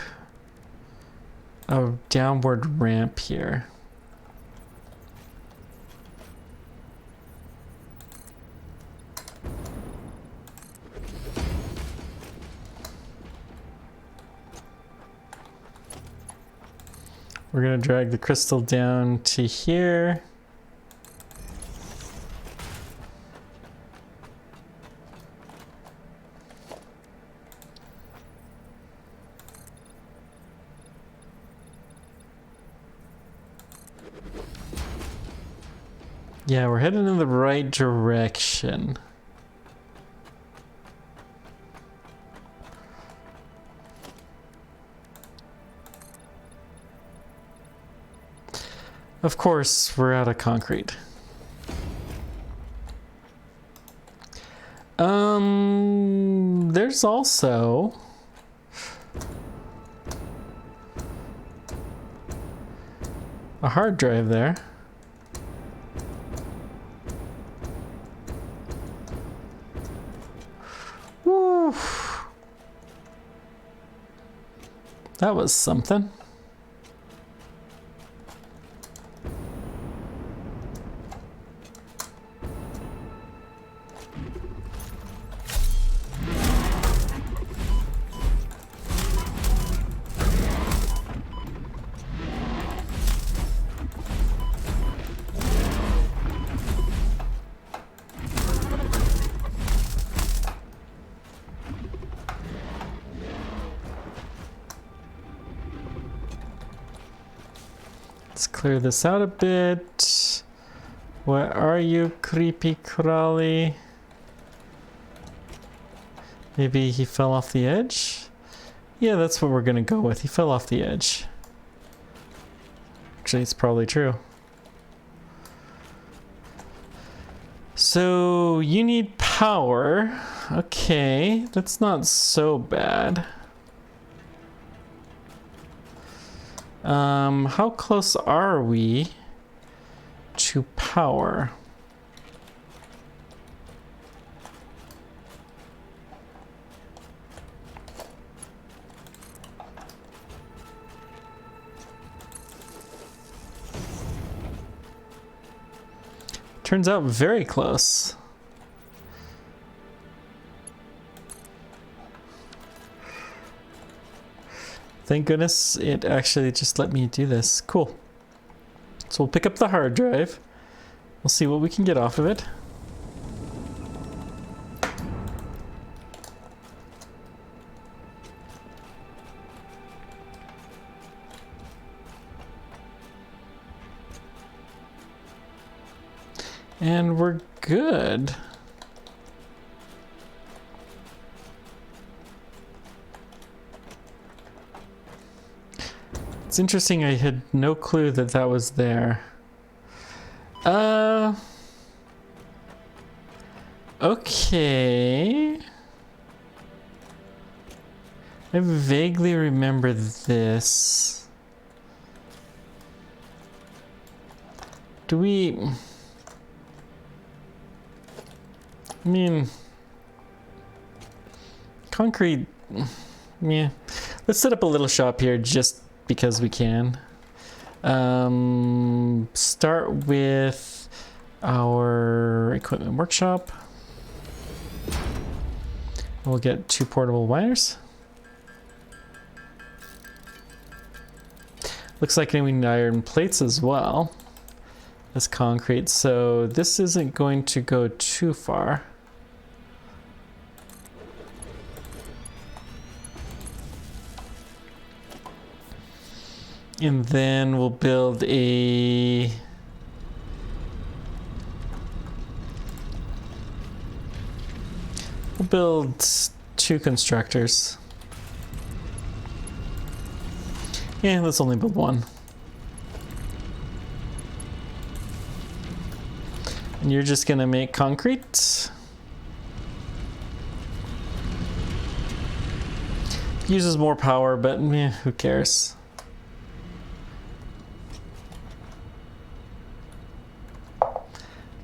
a downward ramp here. We're gonna drag the crystal down to here. Yeah, we're heading in the right direction. Of course, we're out of concrete. There's also a hard drive there. Woo. That was something. Let's clear this out a bit. Where are you, creepy crawly? Maybe he fell off the edge? Yeah, that's what we're gonna go with. He fell off the edge. Actually, it's probably true. So, you need power. Okay, that's not so bad. How close are we to power? Turns out very close. Thank goodness it actually just let me do this. Cool. So we'll pick up the hard drive We'll see what we can get off of it. And we're good. It's interesting, I had no clue that that was there. Okay. I vaguely remember this. Do we... I mean... Concrete... Yeah. Let's set up a little shop here just because we can. Start with our equipment workshop. We'll get 2 portable wires. Looks like we need iron plates as well as concrete, so this isn't going to go too far. And then we'll build a... We'll build 2 constructors. Yeah, let's only build 1. And you're just gonna make concrete. Uses more power, but who cares?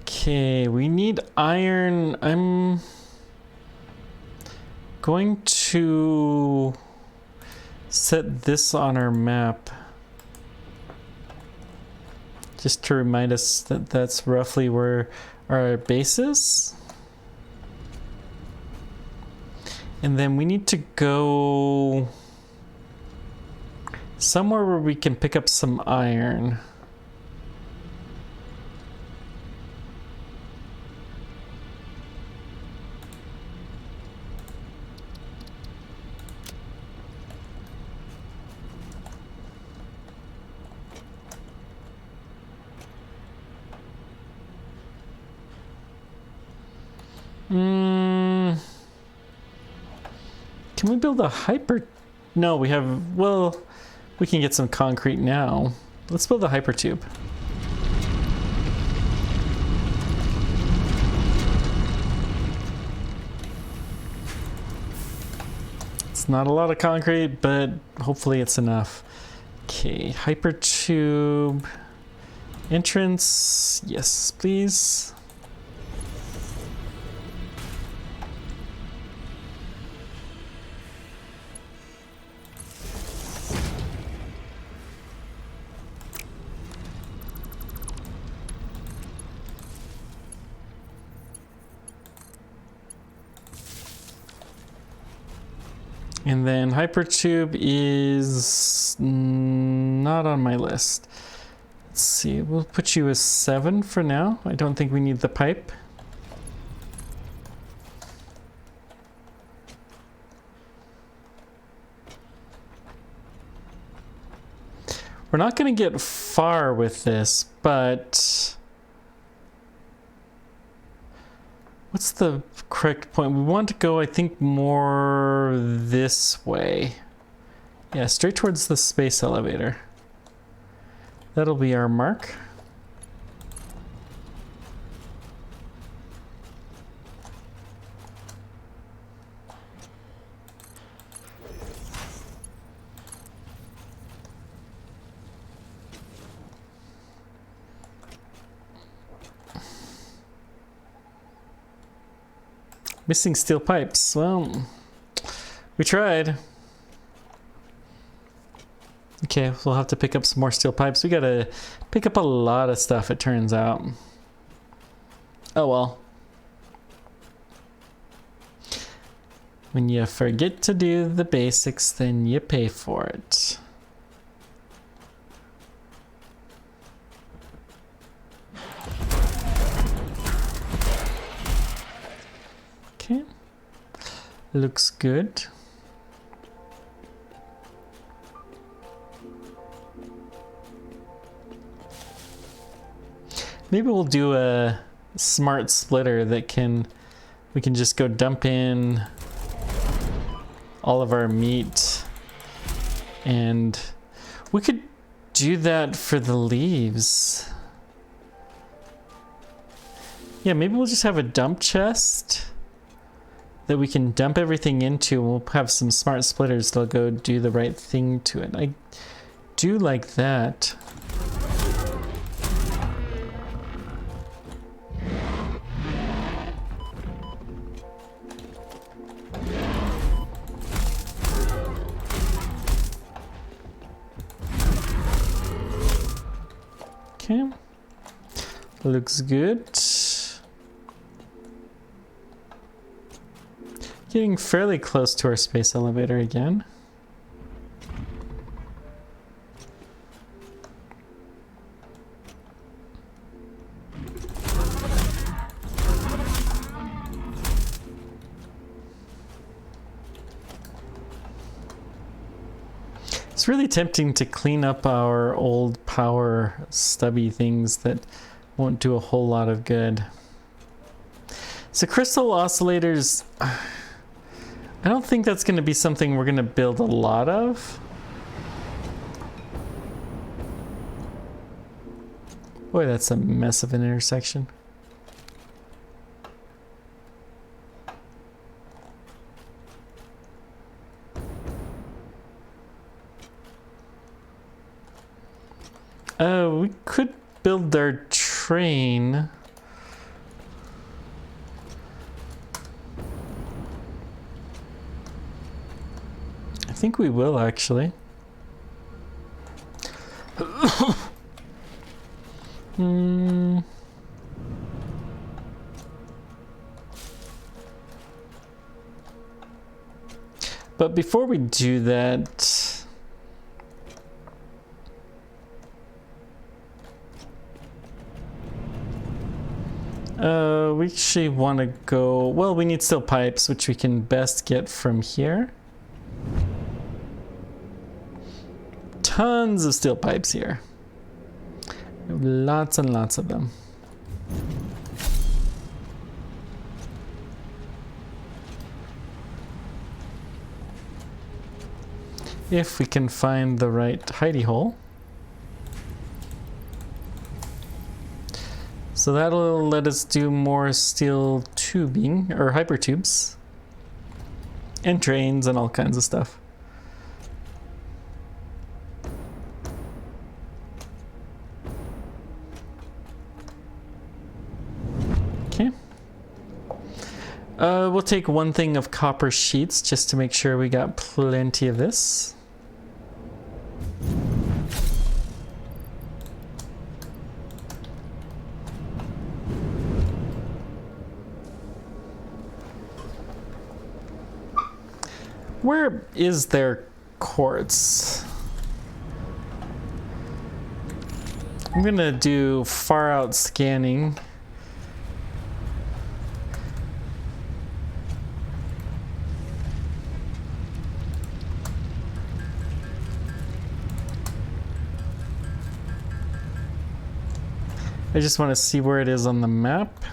Okay, we need iron. I'm going to set this on our map just to remind us that that's roughly where our base is. And then we need to go somewhere where we can pick up some iron. Can we build a hyper? No, we have, well, we can get some concrete now. Let's build a hyper tube. It's not a lot of concrete, but hopefully it's enough. Okay, hyper tube entrance. Yes, please. And then hypertube is not on my list. Let's see, we'll put you as 7 for now. I don't think we need the pipe. We're not going to get far with this, but what's the correct point? We want to go, I think, more this way. Yeah, straight towards the space elevator. That'll be our mark. Missing steel pipes. Well, we tried. Okay, we'll have to pick up some more steel pipes. We gotta pick up a lot of stuff, it turns out. Oh well. When you forget to do the basics, then you pay for it. Looks good. Maybe we'll do a smart splitter that we can just go dump in all of our meat, and we could do that for the leaves. Yeah, maybe we'll just have a dump chest that we can dump everything into. We'll have some smart splitters that'll go do the right thing to it. I do like that. Okay, looks good. Getting fairly close to our space elevator again. It's really tempting to clean up our old power stubby things that won't do a whole lot of good. So crystal oscillators, I don't think that's going to be something we're going to build a lot of. Boy, that's a mess of an intersection. We could build our train. I think we will actually. But before we do that, we actually want to go, well, we need steel pipes, which we can best get from here. Tons of steel pipes here. We have lots and lots of them. If we can find the right hidey hole. So that'll let us do more steel tubing, or hypertubes, and trains and all kinds of stuff. Okay. We'll take one thing of copper sheets just to make sure we got plenty of this. Where is there quartz? I'm gonna do far out scanning. I just want to see where it is on the map.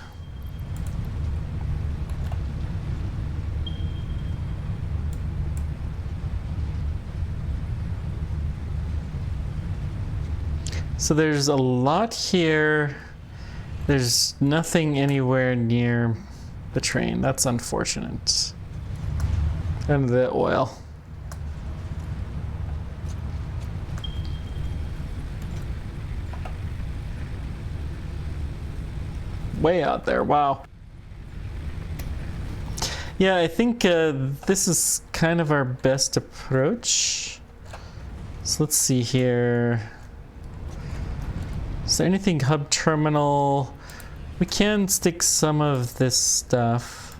So there's a lot here. There's nothing anywhere near the train. That's unfortunate. And the oil. Way out there, wow. Yeah, I think this is kind of our best approach. So let's see here. Is there anything hub terminal? We can stick some of this stuff.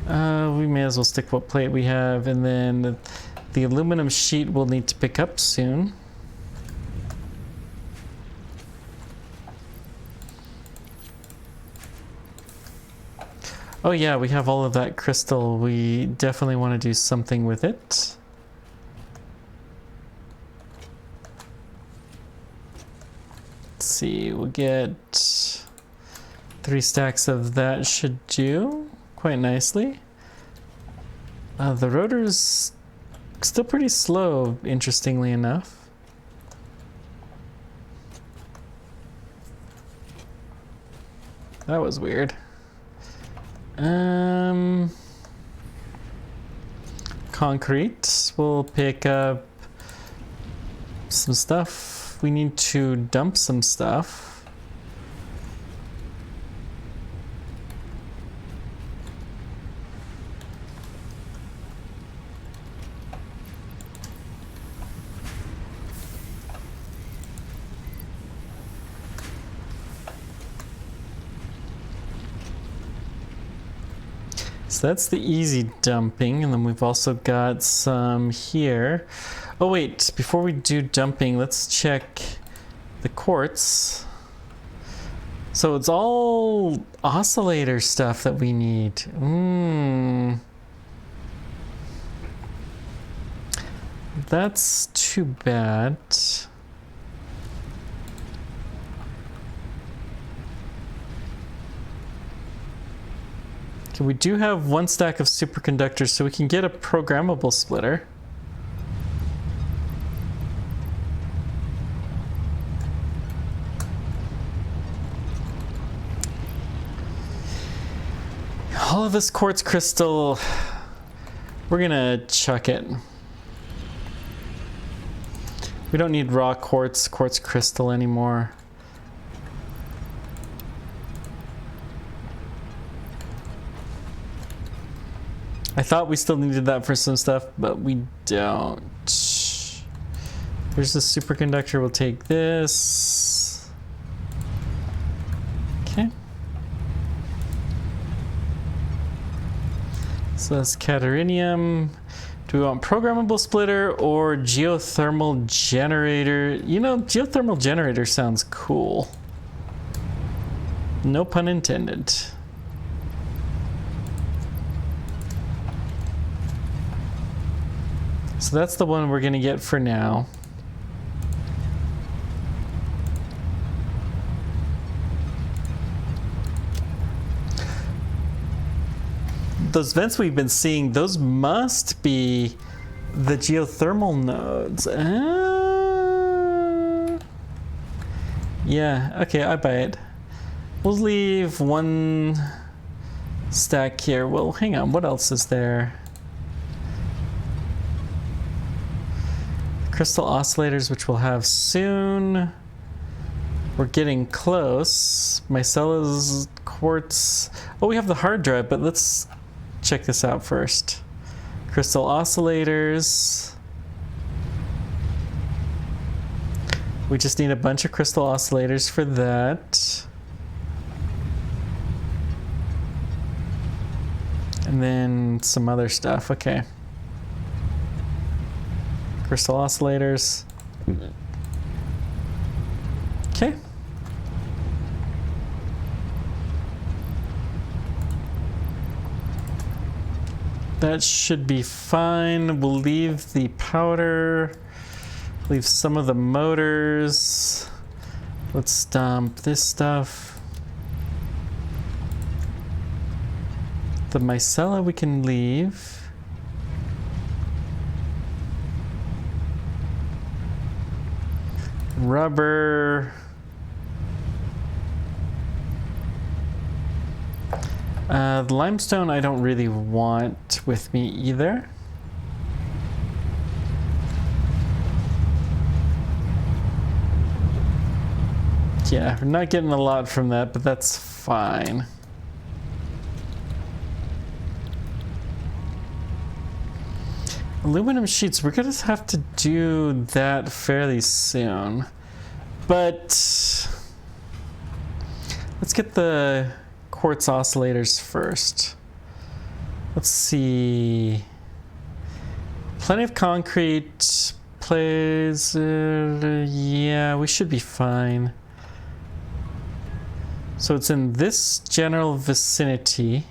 We may as well stick what plate we have, and then the aluminum sheet we'll need to pick up soon. Oh yeah, we have all of that crystal. We definitely want to do something with it. Let's see, we'll get 3 stacks of that, should do quite nicely. The rotor's still pretty slow, interestingly enough. That was weird. Concrete. We'll pick up some stuff. We need to dump some stuff. So that's the easy dumping, and then we've also got some here. Oh wait, before we do dumping, let's check the quartz. So it's all oscillator stuff that we need. That's too bad. Okay, we do have 1 stack of superconductors, so we can get a programmable splitter. All of this quartz crystal, we're gonna chuck it. We don't need raw quartz crystal anymore. I thought we still needed that for some stuff, but we don't. Here's the superconductor. We'll take this. Okay. So that's caterinium. Do we want programmable splitter or geothermal generator? You know, geothermal generator sounds cool. No pun intended. So that's the one we're going to get for now. Those vents we've been seeing, those must be the geothermal nodes. Yeah, okay, I buy it. We'll leave 1 stack here. Well, hang on, what else is there? Crystal oscillators, which we'll have soon. We're getting close. Micella's quartz. Oh, we have the hard drive, but let's check this out first. Crystal oscillators. We just need a bunch of crystal oscillators for that. And then some other stuff. Okay. Crystal oscillators. Okay. That should be fine. We'll leave the powder, leave some of the motors. Let's dump this stuff. The micella we can leave. Rubber. The limestone I don't really want with me either. Yeah, we're not getting a lot from that, but that's fine. Aluminum sheets, we're gonna have to do that fairly soon. But let's get the quartz oscillators first. Let's see. Plenty of concrete. Plays. Yeah, we should be fine. So it's in this general vicinity.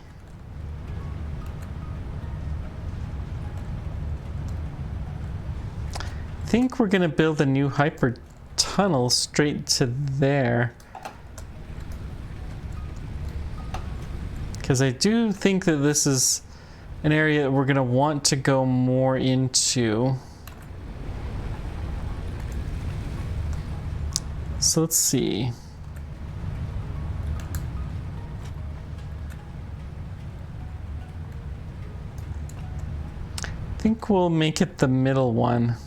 think we're gonna build a new hyper tunnel straight to there. Because I do think that this is an area that we're gonna want to go more into. So let's see. I think we'll make it the middle one.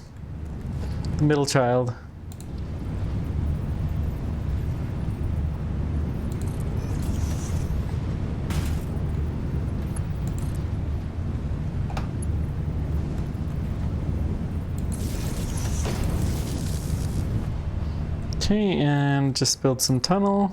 The middle child. Okay, and just build some tunnel.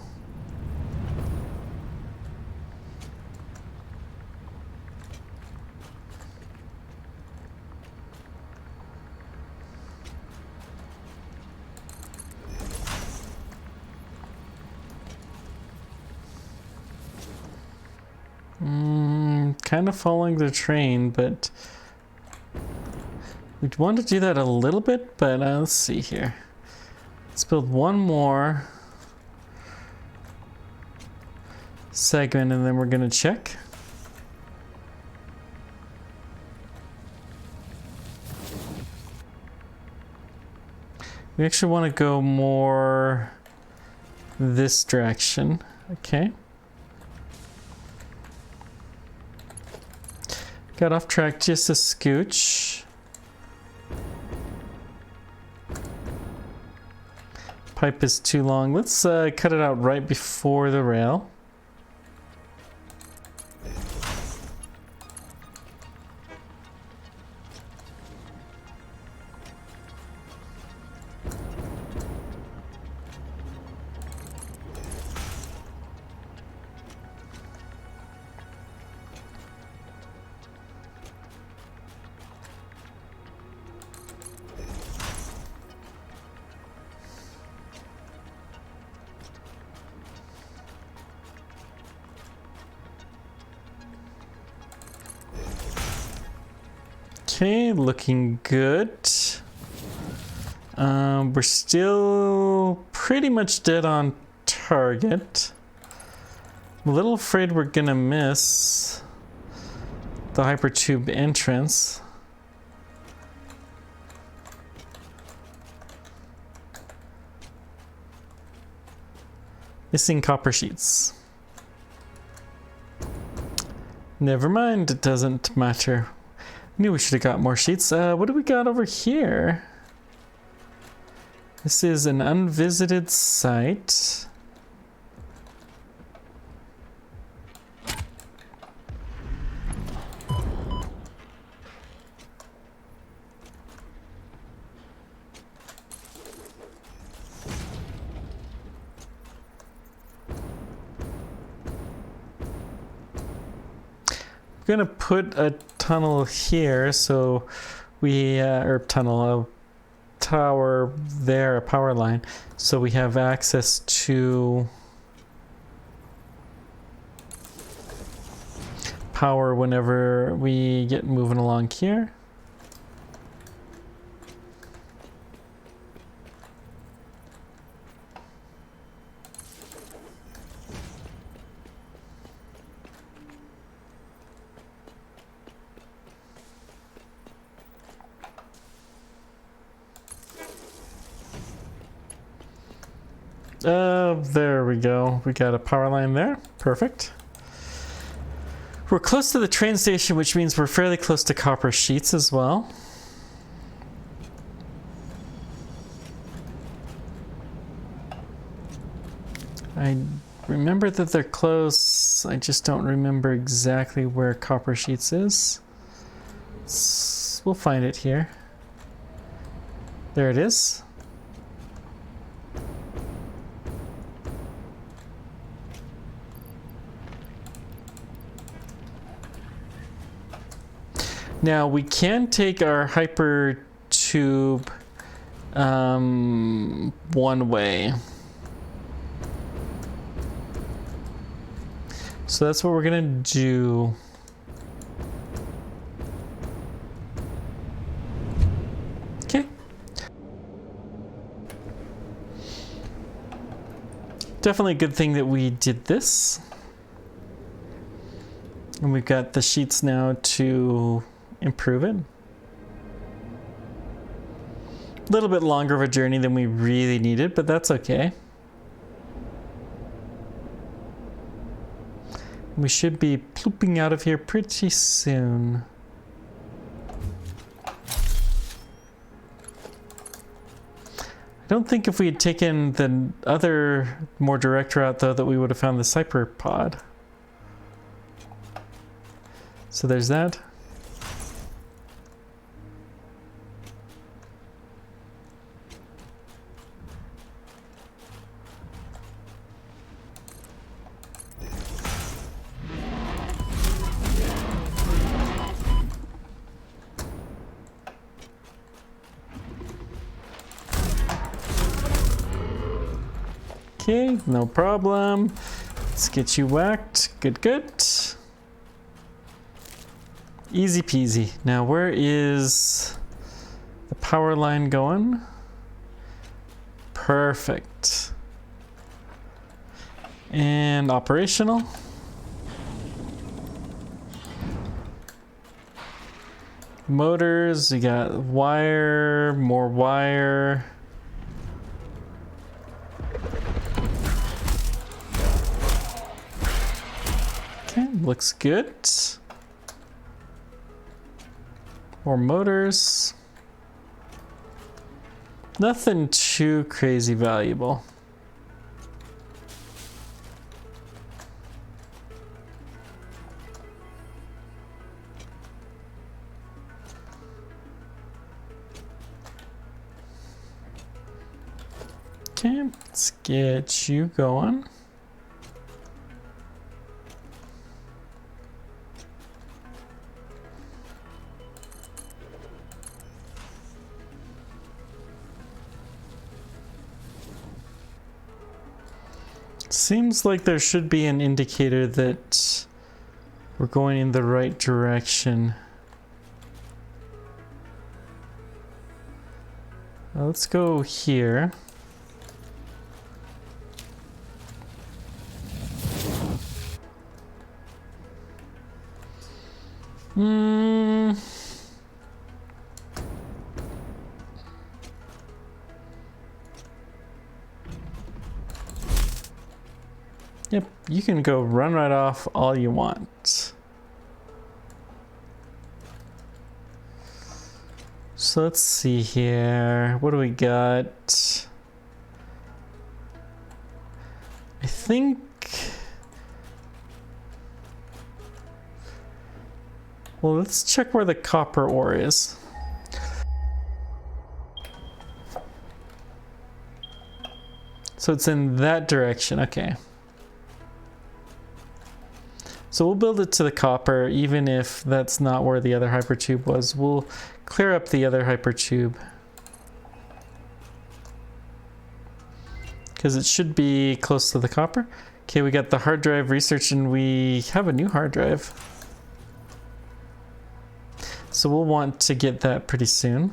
Kind of following the train, but we'd want to do that a little bit, but let's see here. Let's build one more segment and then we're gonna check. We actually want to go more this direction. Okay. Got off track just a scooch. Pipe is too long. Let's cut it out right before the rail. Okay, looking good. We're still pretty much dead on target. I'm a little afraid we're gonna miss the hypertube entrance. Missing copper sheets. Never mind, it doesn't matter. Knew we should have got more sheets. What do we got over here? This is an unvisited site. I'm gonna put a tunnel here, so we or tunnel, a tower there, a power line, so we have access to power whenever we get moving along here. There we go. We got a power line there. Perfect. We're close to the train station, which means we're fairly close to copper sheets as well. I remember that they're close. I just don't remember exactly where copper sheets is. We'll find it here. There it is. Now we can take our hyper tube one way. So that's what we're gonna do. Okay, Definitely a good thing that we did this. And we've got the sheets now to improve it. A little bit longer of a journey than we really needed, but that's okay. We should be plooping out of here pretty soon. I don't think if we had taken the other more direct route though that we would have found the cyberpod. So there's that. Okay, no problem. Let's get you whacked. Good, good. Easy peasy. Now, where is the power line going? Perfect. And operational. Motors, you got wire, more wire. Okay, looks good. More motors. Nothing too crazy valuable. Okay, let's get you going. Seems like there should be an indicator that we're going in the right direction. Let's go here. Yep, you can go run right off all you want. So let's see here. What do we got? I think... Well, let's check where the copper ore is. So it's in that direction, okay. So we'll build it to the copper, even if that's not where the other hypertube was. We'll clear up the other hypertube. Because it should be close to the copper. Okay, we got the hard drive research and we have a new hard drive. So we'll want to get that pretty soon.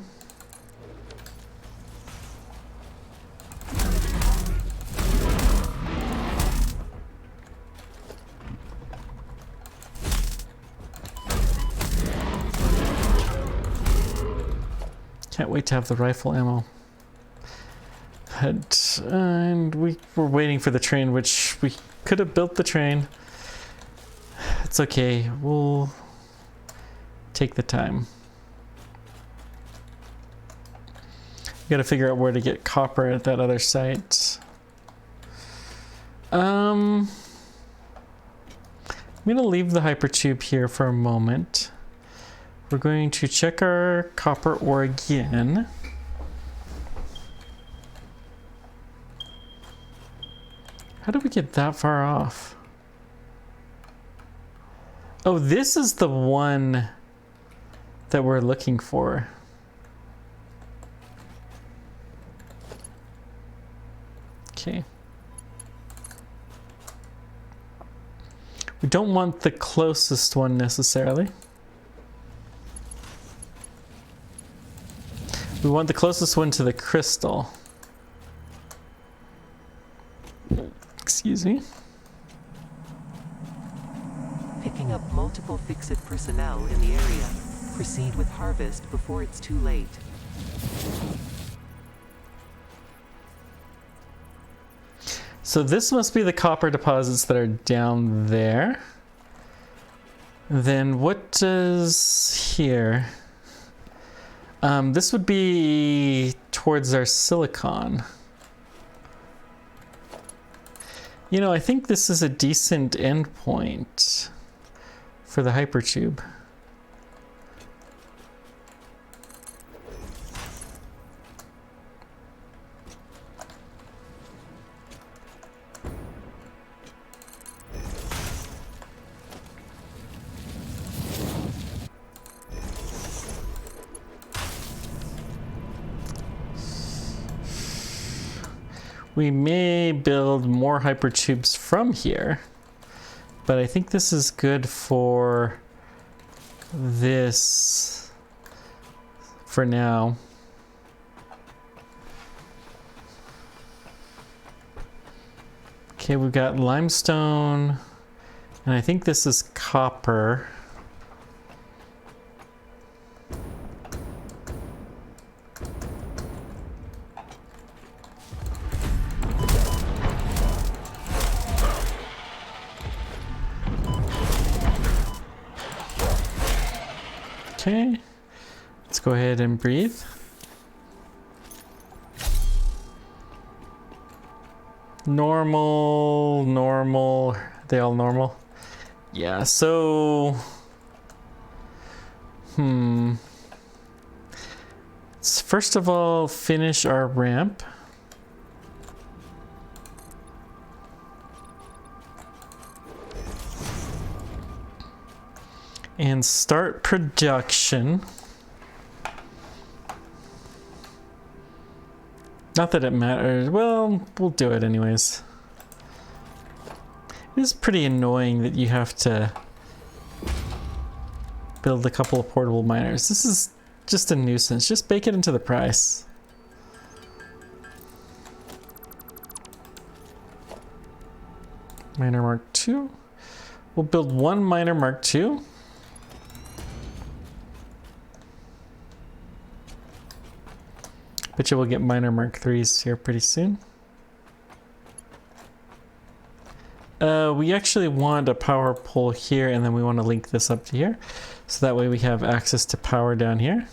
Can't wait to have the rifle ammo. And we were waiting for the train, which we could have built the train. It's okay, we'll take the time. We gotta figure out where to get copper at that other site. I'm gonna leave the hypertube here for a moment. We're going to check our copper ore again. How did we get that far off? Oh, this is the one that we're looking for. Okay. We don't want the closest one necessarily. We want the closest one to the crystal. Excuse me. Picking up multiple fix-it personnel in the area. Proceed with harvest before it's too late. So this must be the copper deposits that are down there. Then what does here? This would be towards our silicon. You know, I think this is a decent endpoint for the hypertube. We may build more hypertubes from here, but I think this is good for this for now. Okay, we've got limestone, and I think this is copper. Okay, let's go ahead and breathe. Normal, they all normal? Yeah, so, let's first of all finish our ramp. And start production. Not that it matters. Well, we'll do it anyways. It is pretty annoying that you have to build a couple of portable miners. This is just a nuisance. Just bake it into the price. Miner Mark II. We'll build one Miner Mark II. Bet you we'll get Miner Mark IIIs here pretty soon. We actually want a power pole here, and then we want to link this up to here. So that way we have access to power down here.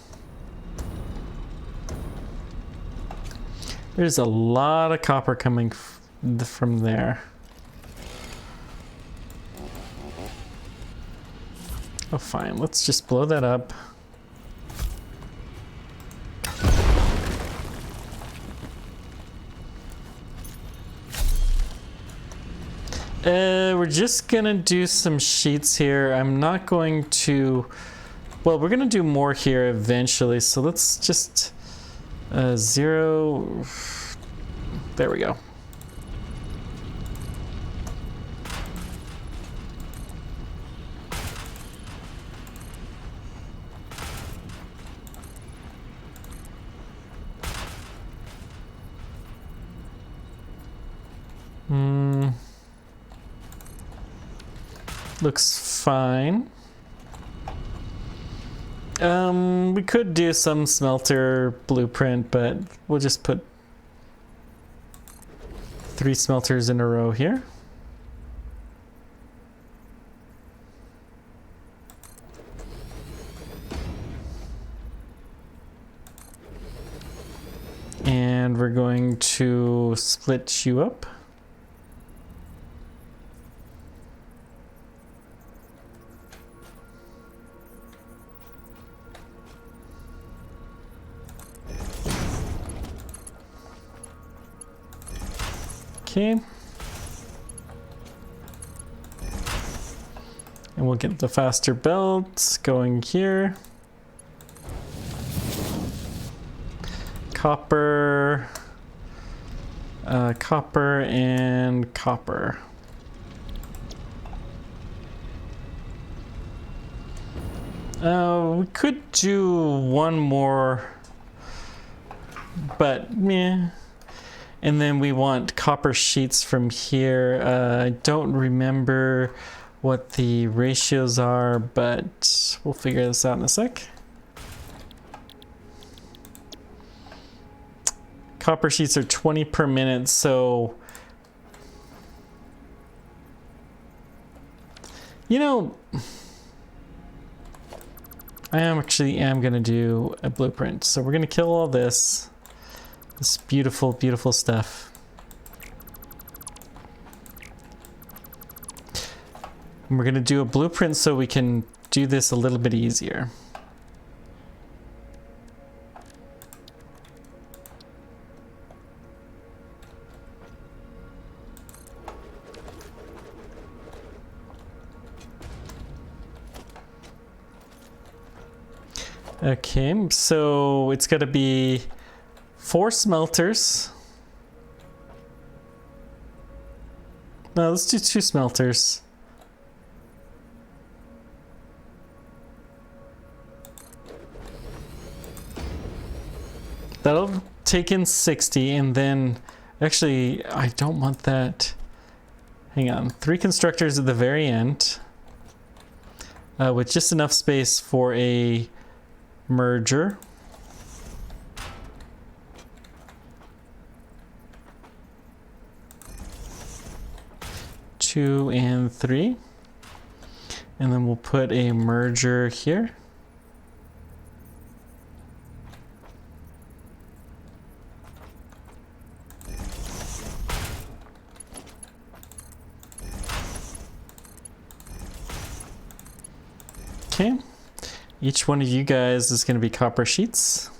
There's a lot of copper coming from there. Oh, fine. Let's just blow that up. We're just gonna do some sheets here. I'm not going to, well, we're gonna do more here eventually. So let's just, 0, there we go. Looks fine. We could do some smelter blueprint, but we'll just put 3 smelters in a row here. And we're going to split you up. Okay. And we'll get the faster belts going here. Copper, copper, and copper. We could do one more, but meh. And then we want copper sheets from here. I don't remember what the ratios are, but we'll figure this out in a sec. Copper sheets are 20 per minute, so you know, I am gonna do a blueprint. So we're gonna kill all this beautiful, beautiful stuff. And we're gonna do a blueprint so we can do this a little bit easier. Okay, so it's got to be 4 smelters. No, let's do 2 smelters. That'll take in 60, and then actually I don't want that. Hang on, 3 constructors at the very end with just enough space for a merger. Two and 3, and then we'll put a merger here. Okay. Each one of you guys is going to be copper sheets.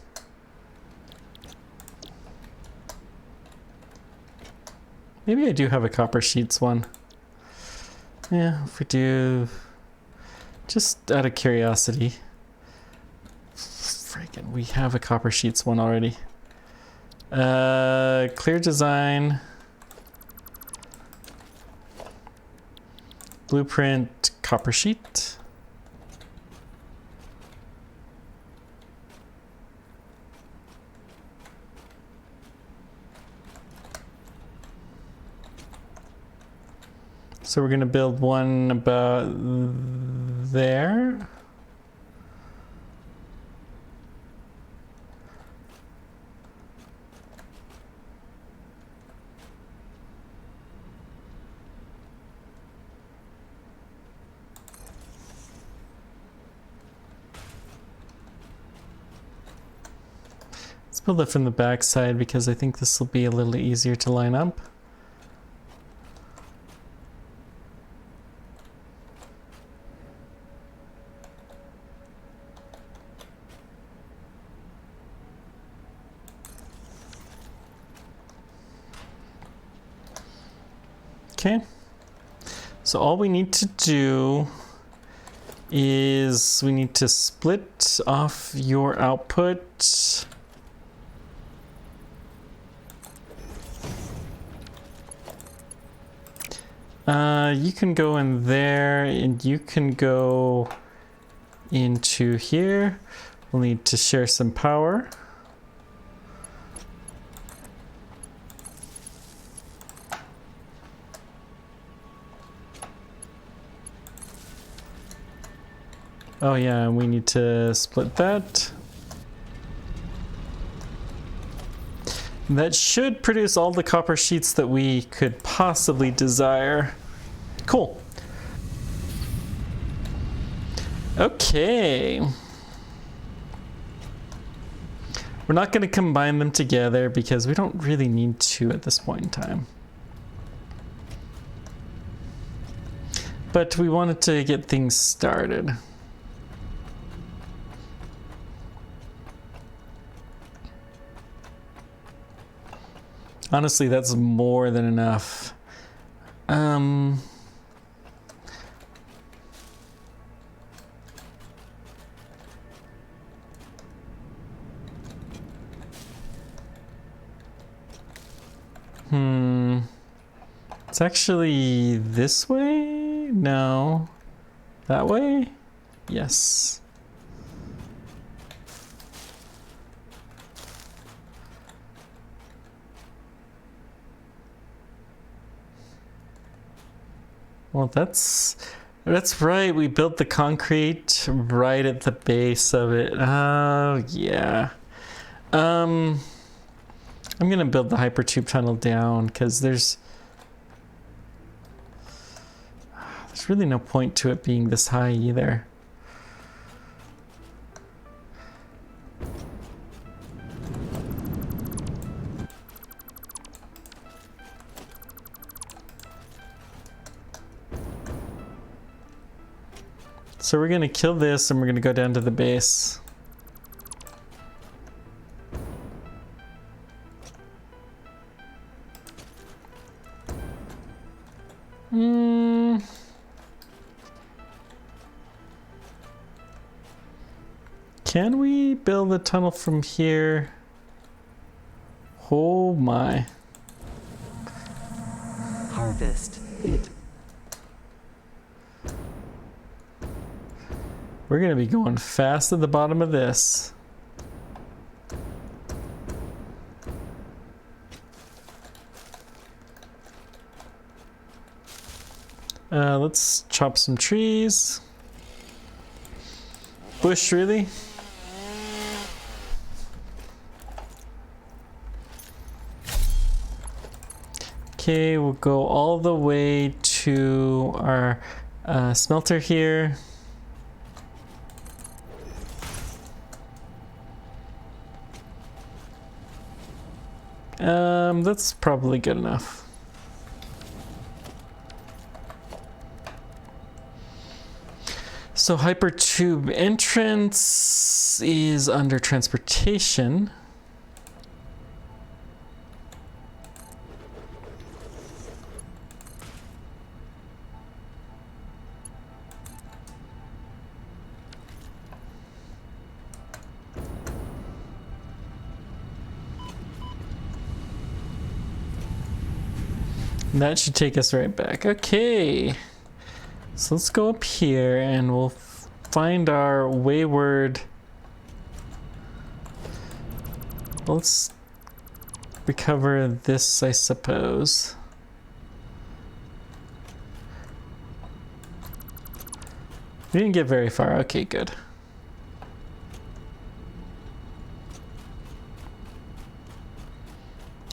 Maybe I do have a copper sheets one. Yeah, if we do, just out of curiosity. Freaking, we have a copper sheets one already. Clear design. Blueprint, copper sheet. So we're gonna build one about there. Let's build it from the back side because I think this will be a little easier to line up. Okay, so all we need to do is we need to split off your output. You can go in there and you can go into here. We'll need to share some power. Oh yeah, we need to split that. That should produce all the copper sheets that we could possibly desire. Cool. Okay. We're not going to combine them together because we don't really need to at this point in time. But we wanted to get things started. Honestly, that's more than enough. It's actually this way? No. That way? Yes. Well, that's right. We built the concrete right at the base of it. Oh, yeah. I'm gonna build the hypertube tunnel down because there's really no point to it being this high either. So we're gonna kill this and we're gonna go down to the base. Can we build a tunnel from here? Oh my. Harvest. It. We're gonna be going fast at the bottom of this. Let's chop some trees. Bush, really? Okay, we'll go all the way to our smelter here. That's probably good enough. So hypertube entrance is under transportation. That should take us right back. Okay. So let's go up here and we'll find our wayward. Let's recover this, I suppose. We didn't get very far. Okay, good.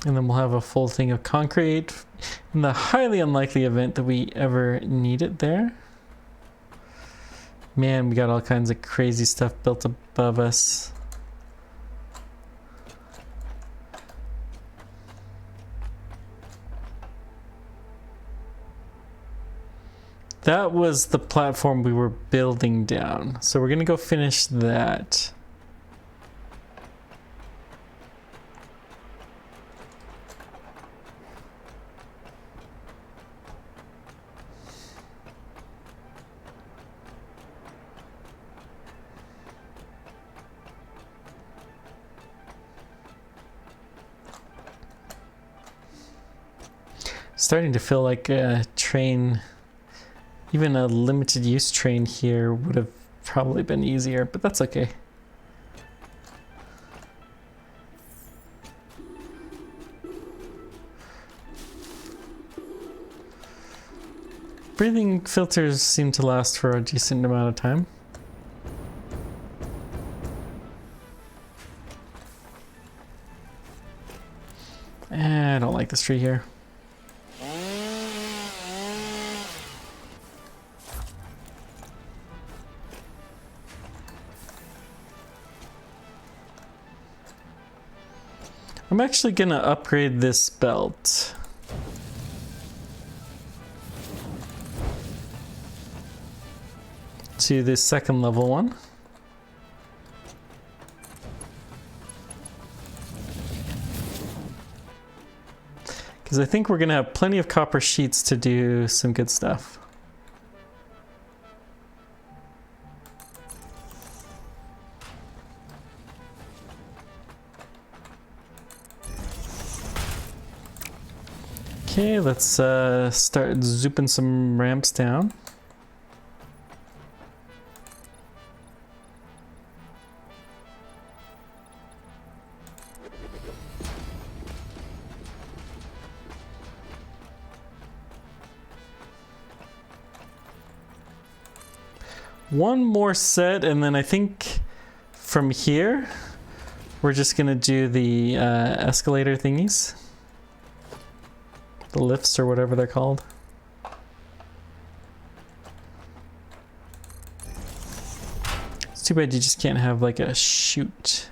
And then we'll have a full thing of concrete in the highly unlikely event that we ever need it there. Man, we got all kinds of crazy stuff built above us. That was the platform we were building down. So we're gonna go finish that. Starting to feel like a train, even a limited use train here would have probably been easier, but that's okay. Breathing filters seem to last for a decent amount of time. I don't like this tree here. I'm actually gonna upgrade this belt. To the second level one. Because I think we're gonna have plenty of copper sheets to do some good stuff. Okay, let's start zooping some ramps down. one more set, and then I think from here we're just gonna do the escalator thingies, the lifts or whatever they're called. It's too bad you just can't have like a chute.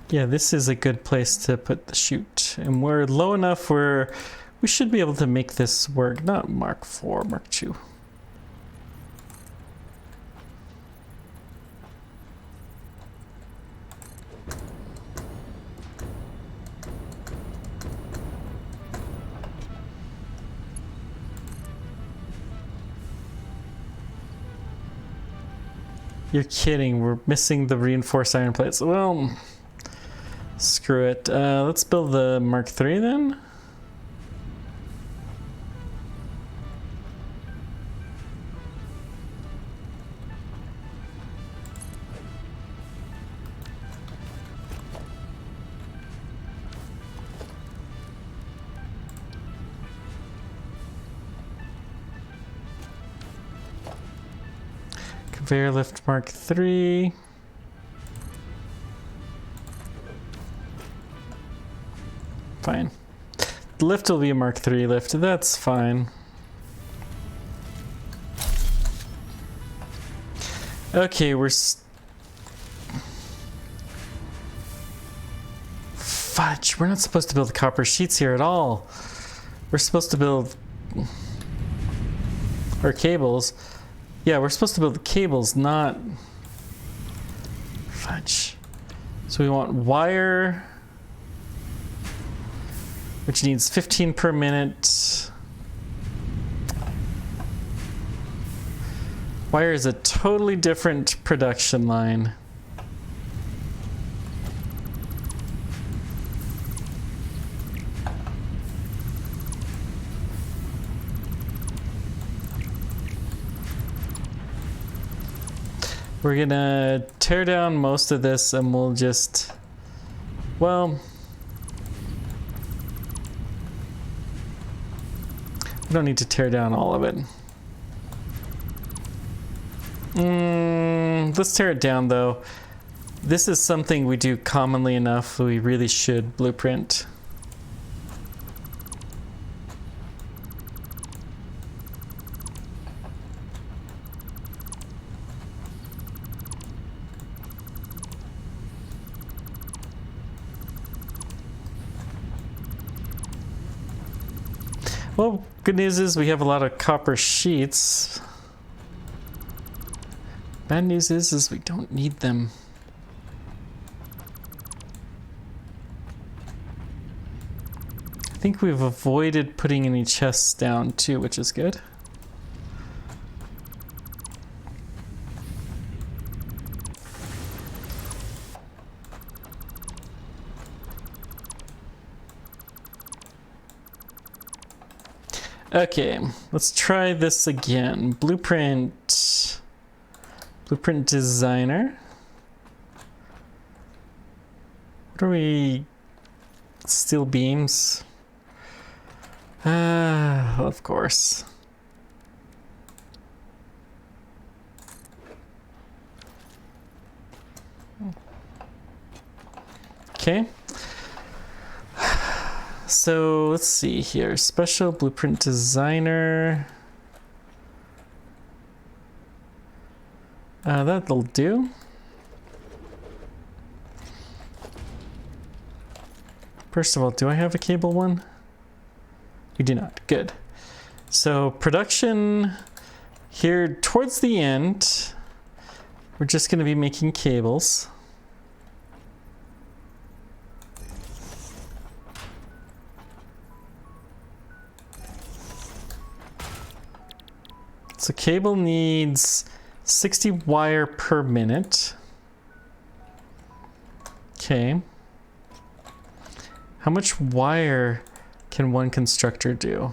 Yeah, this is a good place to put the chute. And we're low enough where we should be able to make this work. Not Mark 4, Mark 2. You're kidding, we're missing the reinforced iron plates. Well, screw it. Let's build the Mark 3 then. Conveyor lift Mark 3. Fine. The lift will be a Mark 3 lift. That's fine. Okay, fudge, we're not supposed to build copper sheets here at all. We're supposed to build... or cables. Yeah, we're supposed to build the cables, not... Fudge. So we want wire, which needs 15 per minute. Wire is a totally different production line. We're gonna tear down most of this and we'll just, well, we don't need to tear down all of it. Let's tear it down though. This is something we do commonly enough, we really should blueprint. Well, good news is we have a lot of copper sheets. Bad news is we don't need them. I think we've avoided putting any chests down too, which is good. Okay, let's try this again. Blueprint designer. What are we? Steel beams. Of course. Okay. So let's see here. Special blueprint designer. That'll do. First of all, do I have a cable one? We do not. Good. So production here towards the end, we're just going to be making cables. So cable needs 60 wire per minute. Okay. How much wire can one constructor do?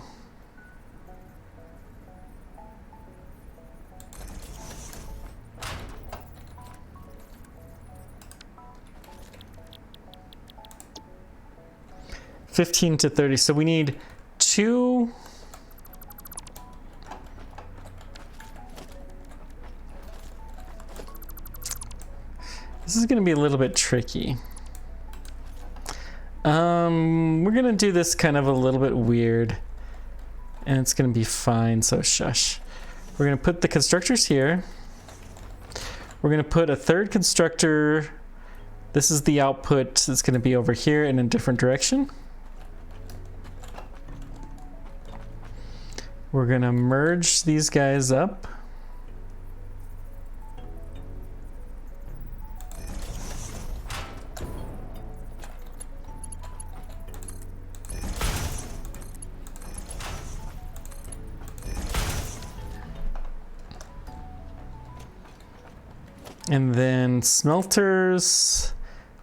15 to 30. So we need 2. This is going to be a little bit tricky. We're going to do this kind of a little bit weird. And it's going to be fine, so shush. We're going to put the constructors here. We're going to put a third constructor. This is the output. It's going to be over here in a different direction. We're going to merge these guys up. And then smelters,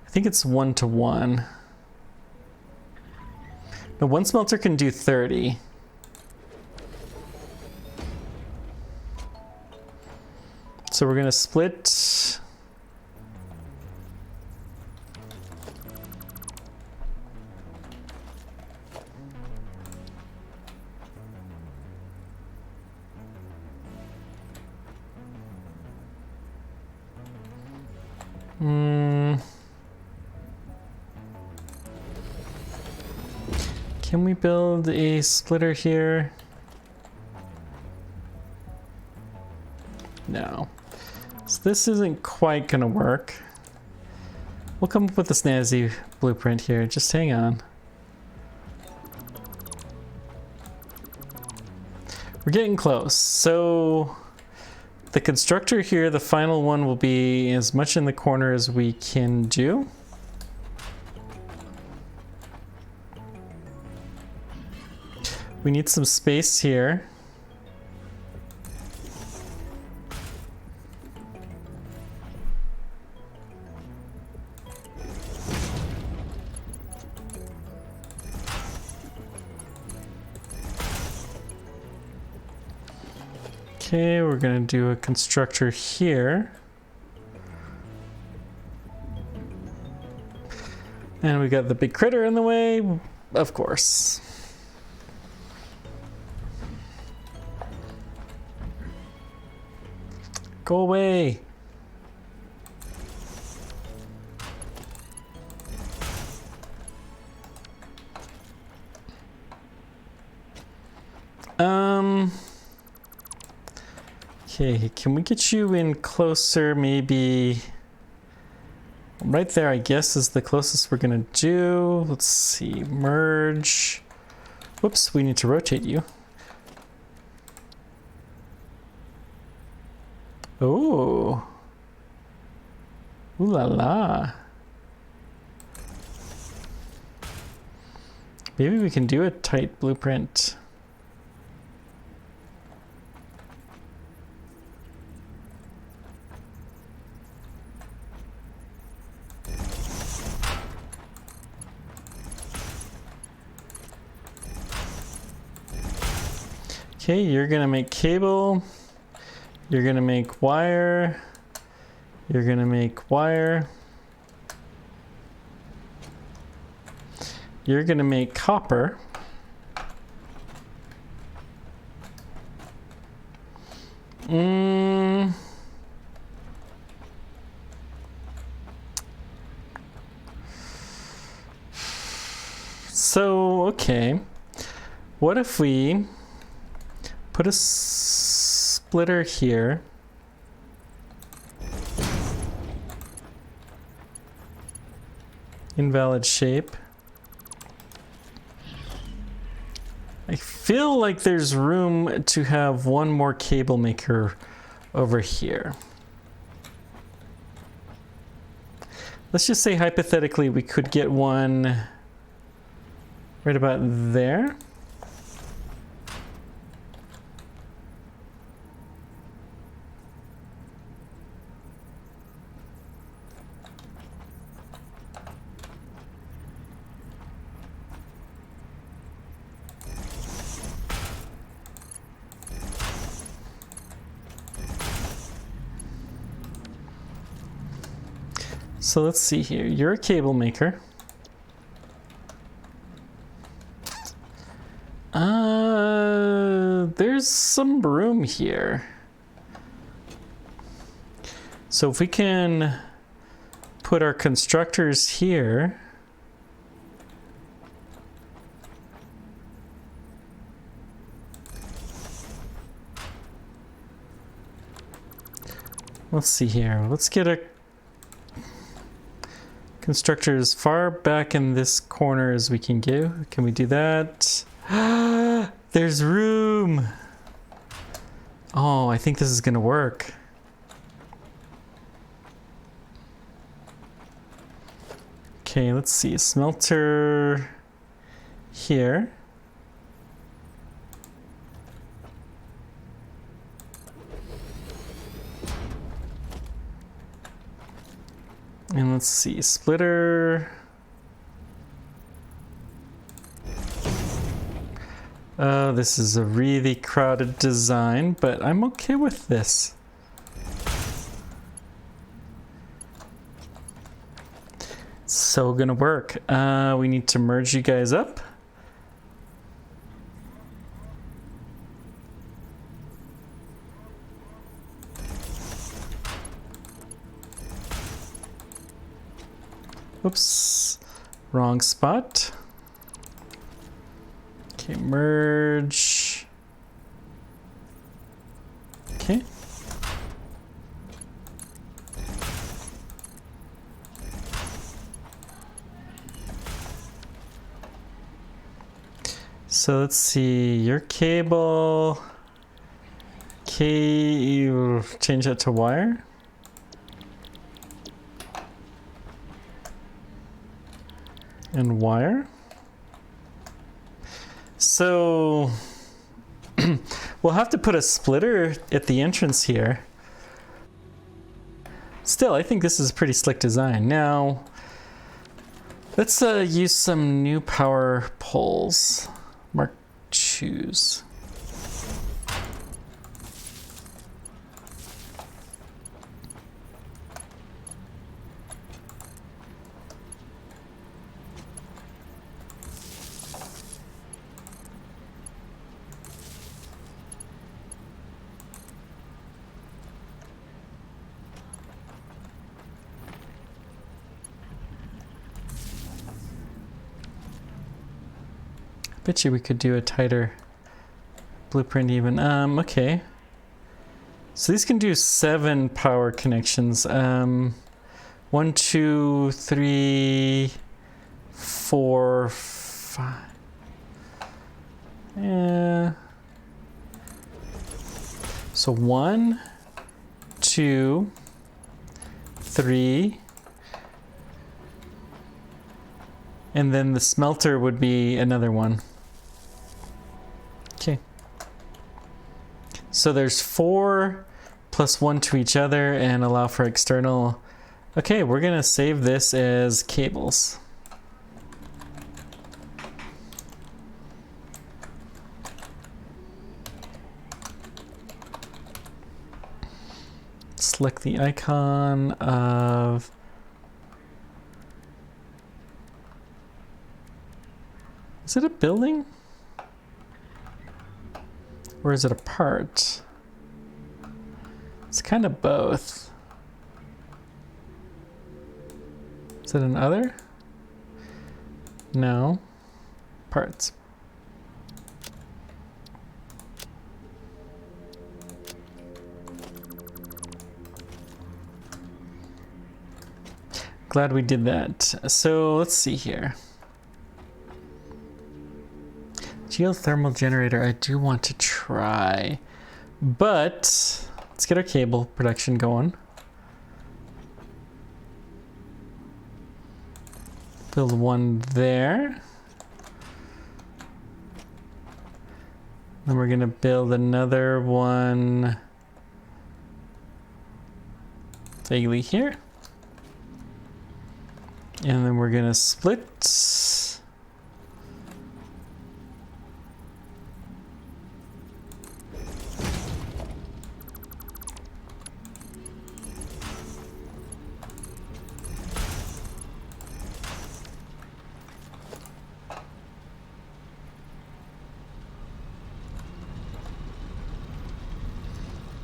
I think it's 1 to 1. No, one smelter can do 30. So we're gonna split. Can we build a splitter here? No. So this isn't quite gonna work. We'll come up with a snazzy blueprint here. Just hang on. We're getting close. So the constructor here, the final one, will be as much in the corner as we can do. We need some space here. Okay, we're gonna do a constructor here. And we got the big critter in the way, of course. Go away. Okay, can we get you in closer, maybe right there, I guess, is the closest we're gonna do. Let's see, merge. Whoops, we need to rotate you. Oh. Ooh la la. Maybe we can do a tight blueprint. Okay, you're gonna make cable. You're gonna make wire. You're gonna make wire. You're gonna make copper. So, okay. What if we put a splitter here? Invalid shape. I feel like there's room to have one more cable maker over here. Let's just say hypothetically we could get one right about there. So let's see here. You're a cable maker. there's some room here. So if we can put our constructors here. Let's see here. Let's get a constructor as far back in this corner as we can go. Can we do that? There's room. Oh, I think this is gonna work. Okay, let's see. Smelter here. And let's see, splitter. This is a really crowded design, but I'm okay with this. So gonna work. We need to merge you guys up. Oops, wrong spot. Okay, merge. Okay. So let's see, your cable. Okay, you change that to wire. And wire. So we'll have to put a splitter at the entrance here. Still, I think this is a pretty slick design. Now, let's use some new power poles. Mark choose. Bet you we could do a tighter blueprint even. Okay. So these can do 7 power connections. 1, 2, 3, 4, 5. Yeah. So 1, 2, 3. And then the smelter would be another one. Okay. So there's 4 plus 1 to each other and allow for external. Okay, we're gonna save this as cables. Select the icon of is it a building? Or is it a part? It's kind of both. Is it an other? No. Parts. Glad we did that. So let's see here. Geothermal generator, I do want to try, but let's get our cable production going. Build one there. Then we're gonna build another one vaguely here. And then we're gonna split.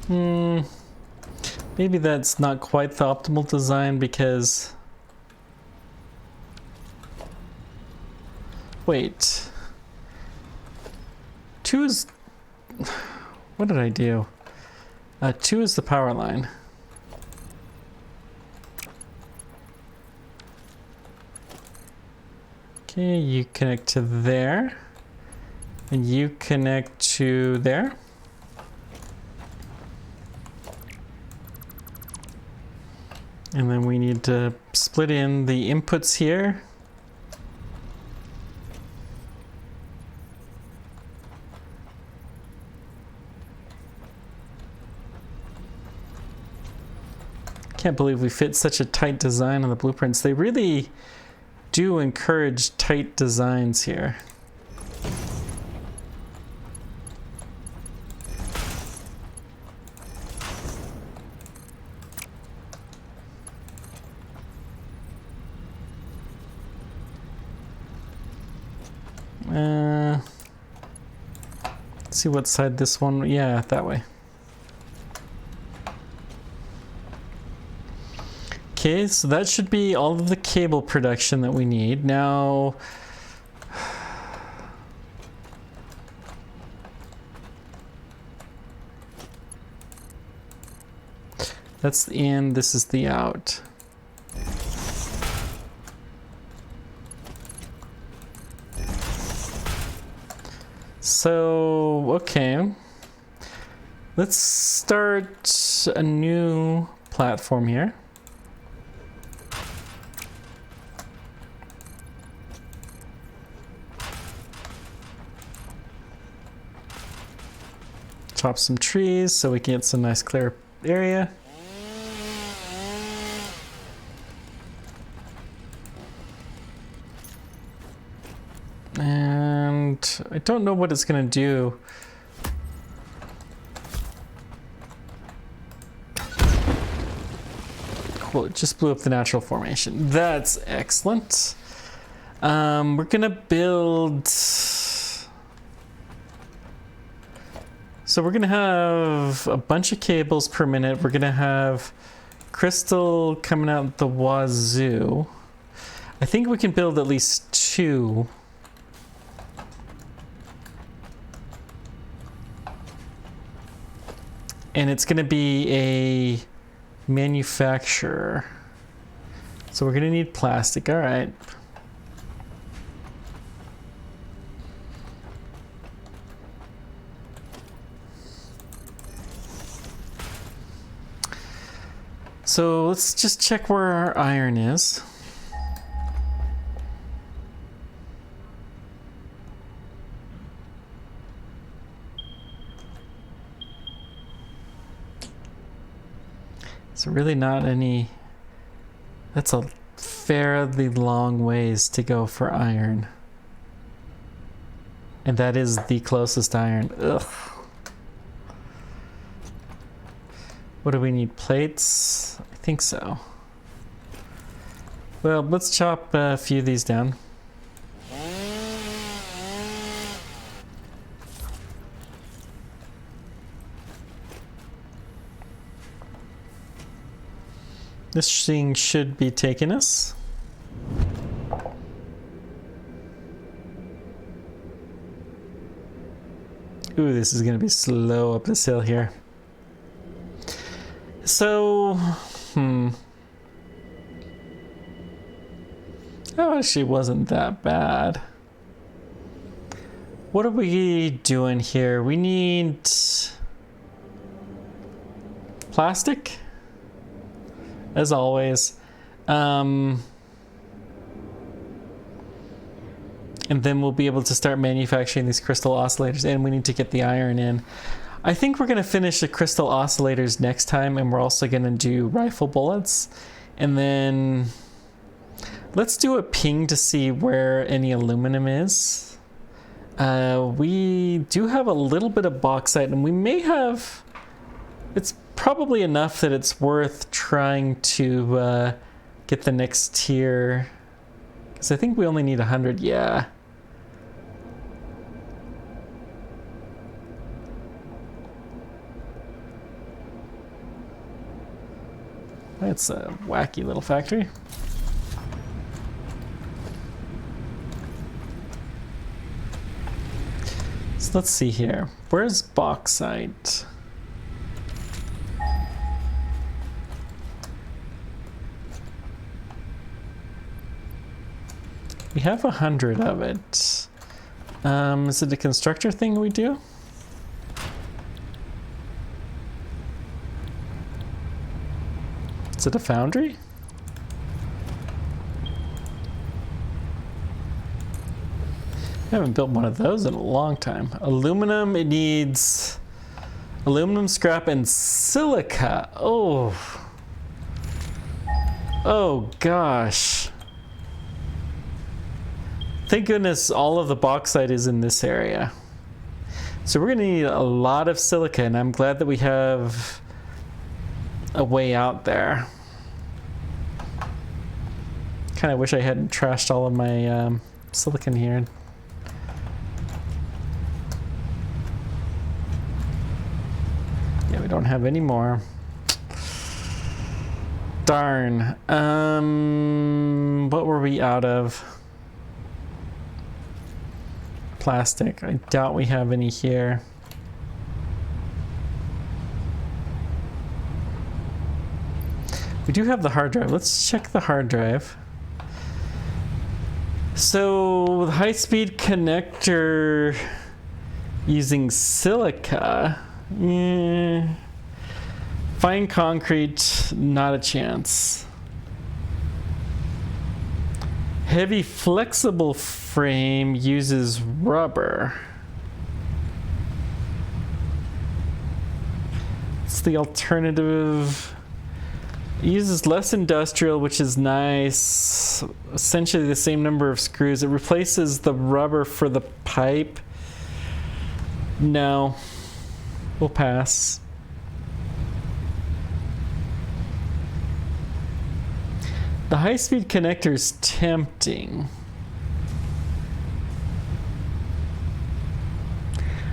Maybe that's not quite the optimal design because... Wait. 2 is... What did I do? 2 is the power line. Okay, you connect to there. And you connect to there. And then we need to split in the inputs here. Can't believe we fit such a tight design on the blueprints. They really do encourage tight designs here. Let's see what side this one, yeah, that way. Okay, so that should be all of the cable production that we need. Now, that's the in, this is the out. So, okay. Let's start a new platform here. Chop some trees so we can get some nice clear area. And I don't know what it's gonna do. Cool, it just blew up the natural formation. That's excellent. We're gonna build... So we're gonna have a bunch of cables per minute. We're gonna have crystal coming out the wazoo. I think we can build at least 2. And it's gonna be a manufacturer. So we're gonna need plastic, all right. So let's just check where our iron is. It's really not any... That's a fairly long ways to go for iron. And that is the closest iron. Ugh. What do we need? Plates? I think so. Well, let's chop a few of these down. This thing should be taking us. Ooh, this is gonna be slow up this hill here. So, oh, actually wasn't that bad. What are we doing here? We need plastic, as always. And then we'll be able to start manufacturing these crystal oscillators, and we need to get the iron in. I think we're going to finish the crystal oscillators next time, and we're also going to do rifle bullets. And then let's do a ping to see where any aluminum is. We do have a little bit of bauxite, and we may have... It's probably enough that it's worth trying to get the next tier. Because I think we only need 100, yeah. It's a wacky little factory. So let's see here. Where's bauxite? We have 100 of it. Is it a constructor thing we do? Is it a foundry? I haven't built one of those in a long time. Aluminum, it needs aluminum scrap and silica. Oh. Oh gosh. Thank goodness all of the bauxite is in this area. So we're gonna need a lot of silica, and I'm glad that we have a way out there. Kind of wish I hadn't trashed all of my silicon here. Yeah, we don't have any more. Darn. What were we out of? Plastic. I doubt we have any here. We do have the hard drive. Let's check the hard drive. So the high-speed connector using silica. Fine concrete, not a chance. Heavy flexible frame uses rubber. It's the alternative. It uses less industrial, which is nice. Essentially the same number of screws. It replaces the rubber for the pipe. No, we'll pass. The high-speed connector is tempting.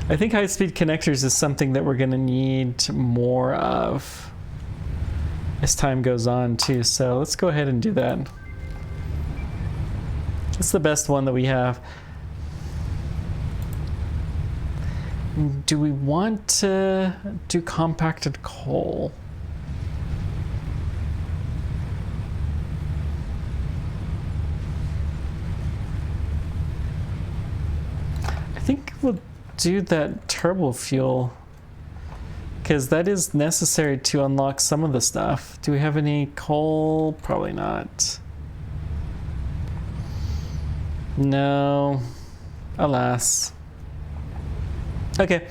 I think high-speed connectors is something that we're going to need more of as time goes on too, so let's go ahead and do that. It's the best one that we have. Do we want to do compacted coal? I think we'll do that turbo fuel, because that is necessary to unlock some of the stuff. Do we have any coal? Probably not. No. Alas. Okay.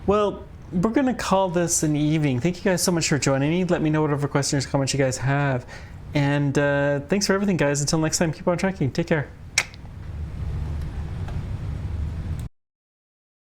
Well, we're going to call this an evening. Thank you guys so much for joining me. Let me know whatever questions or comments you guys have. And thanks for everything, guys. Until next time, keep on tracking. Take care.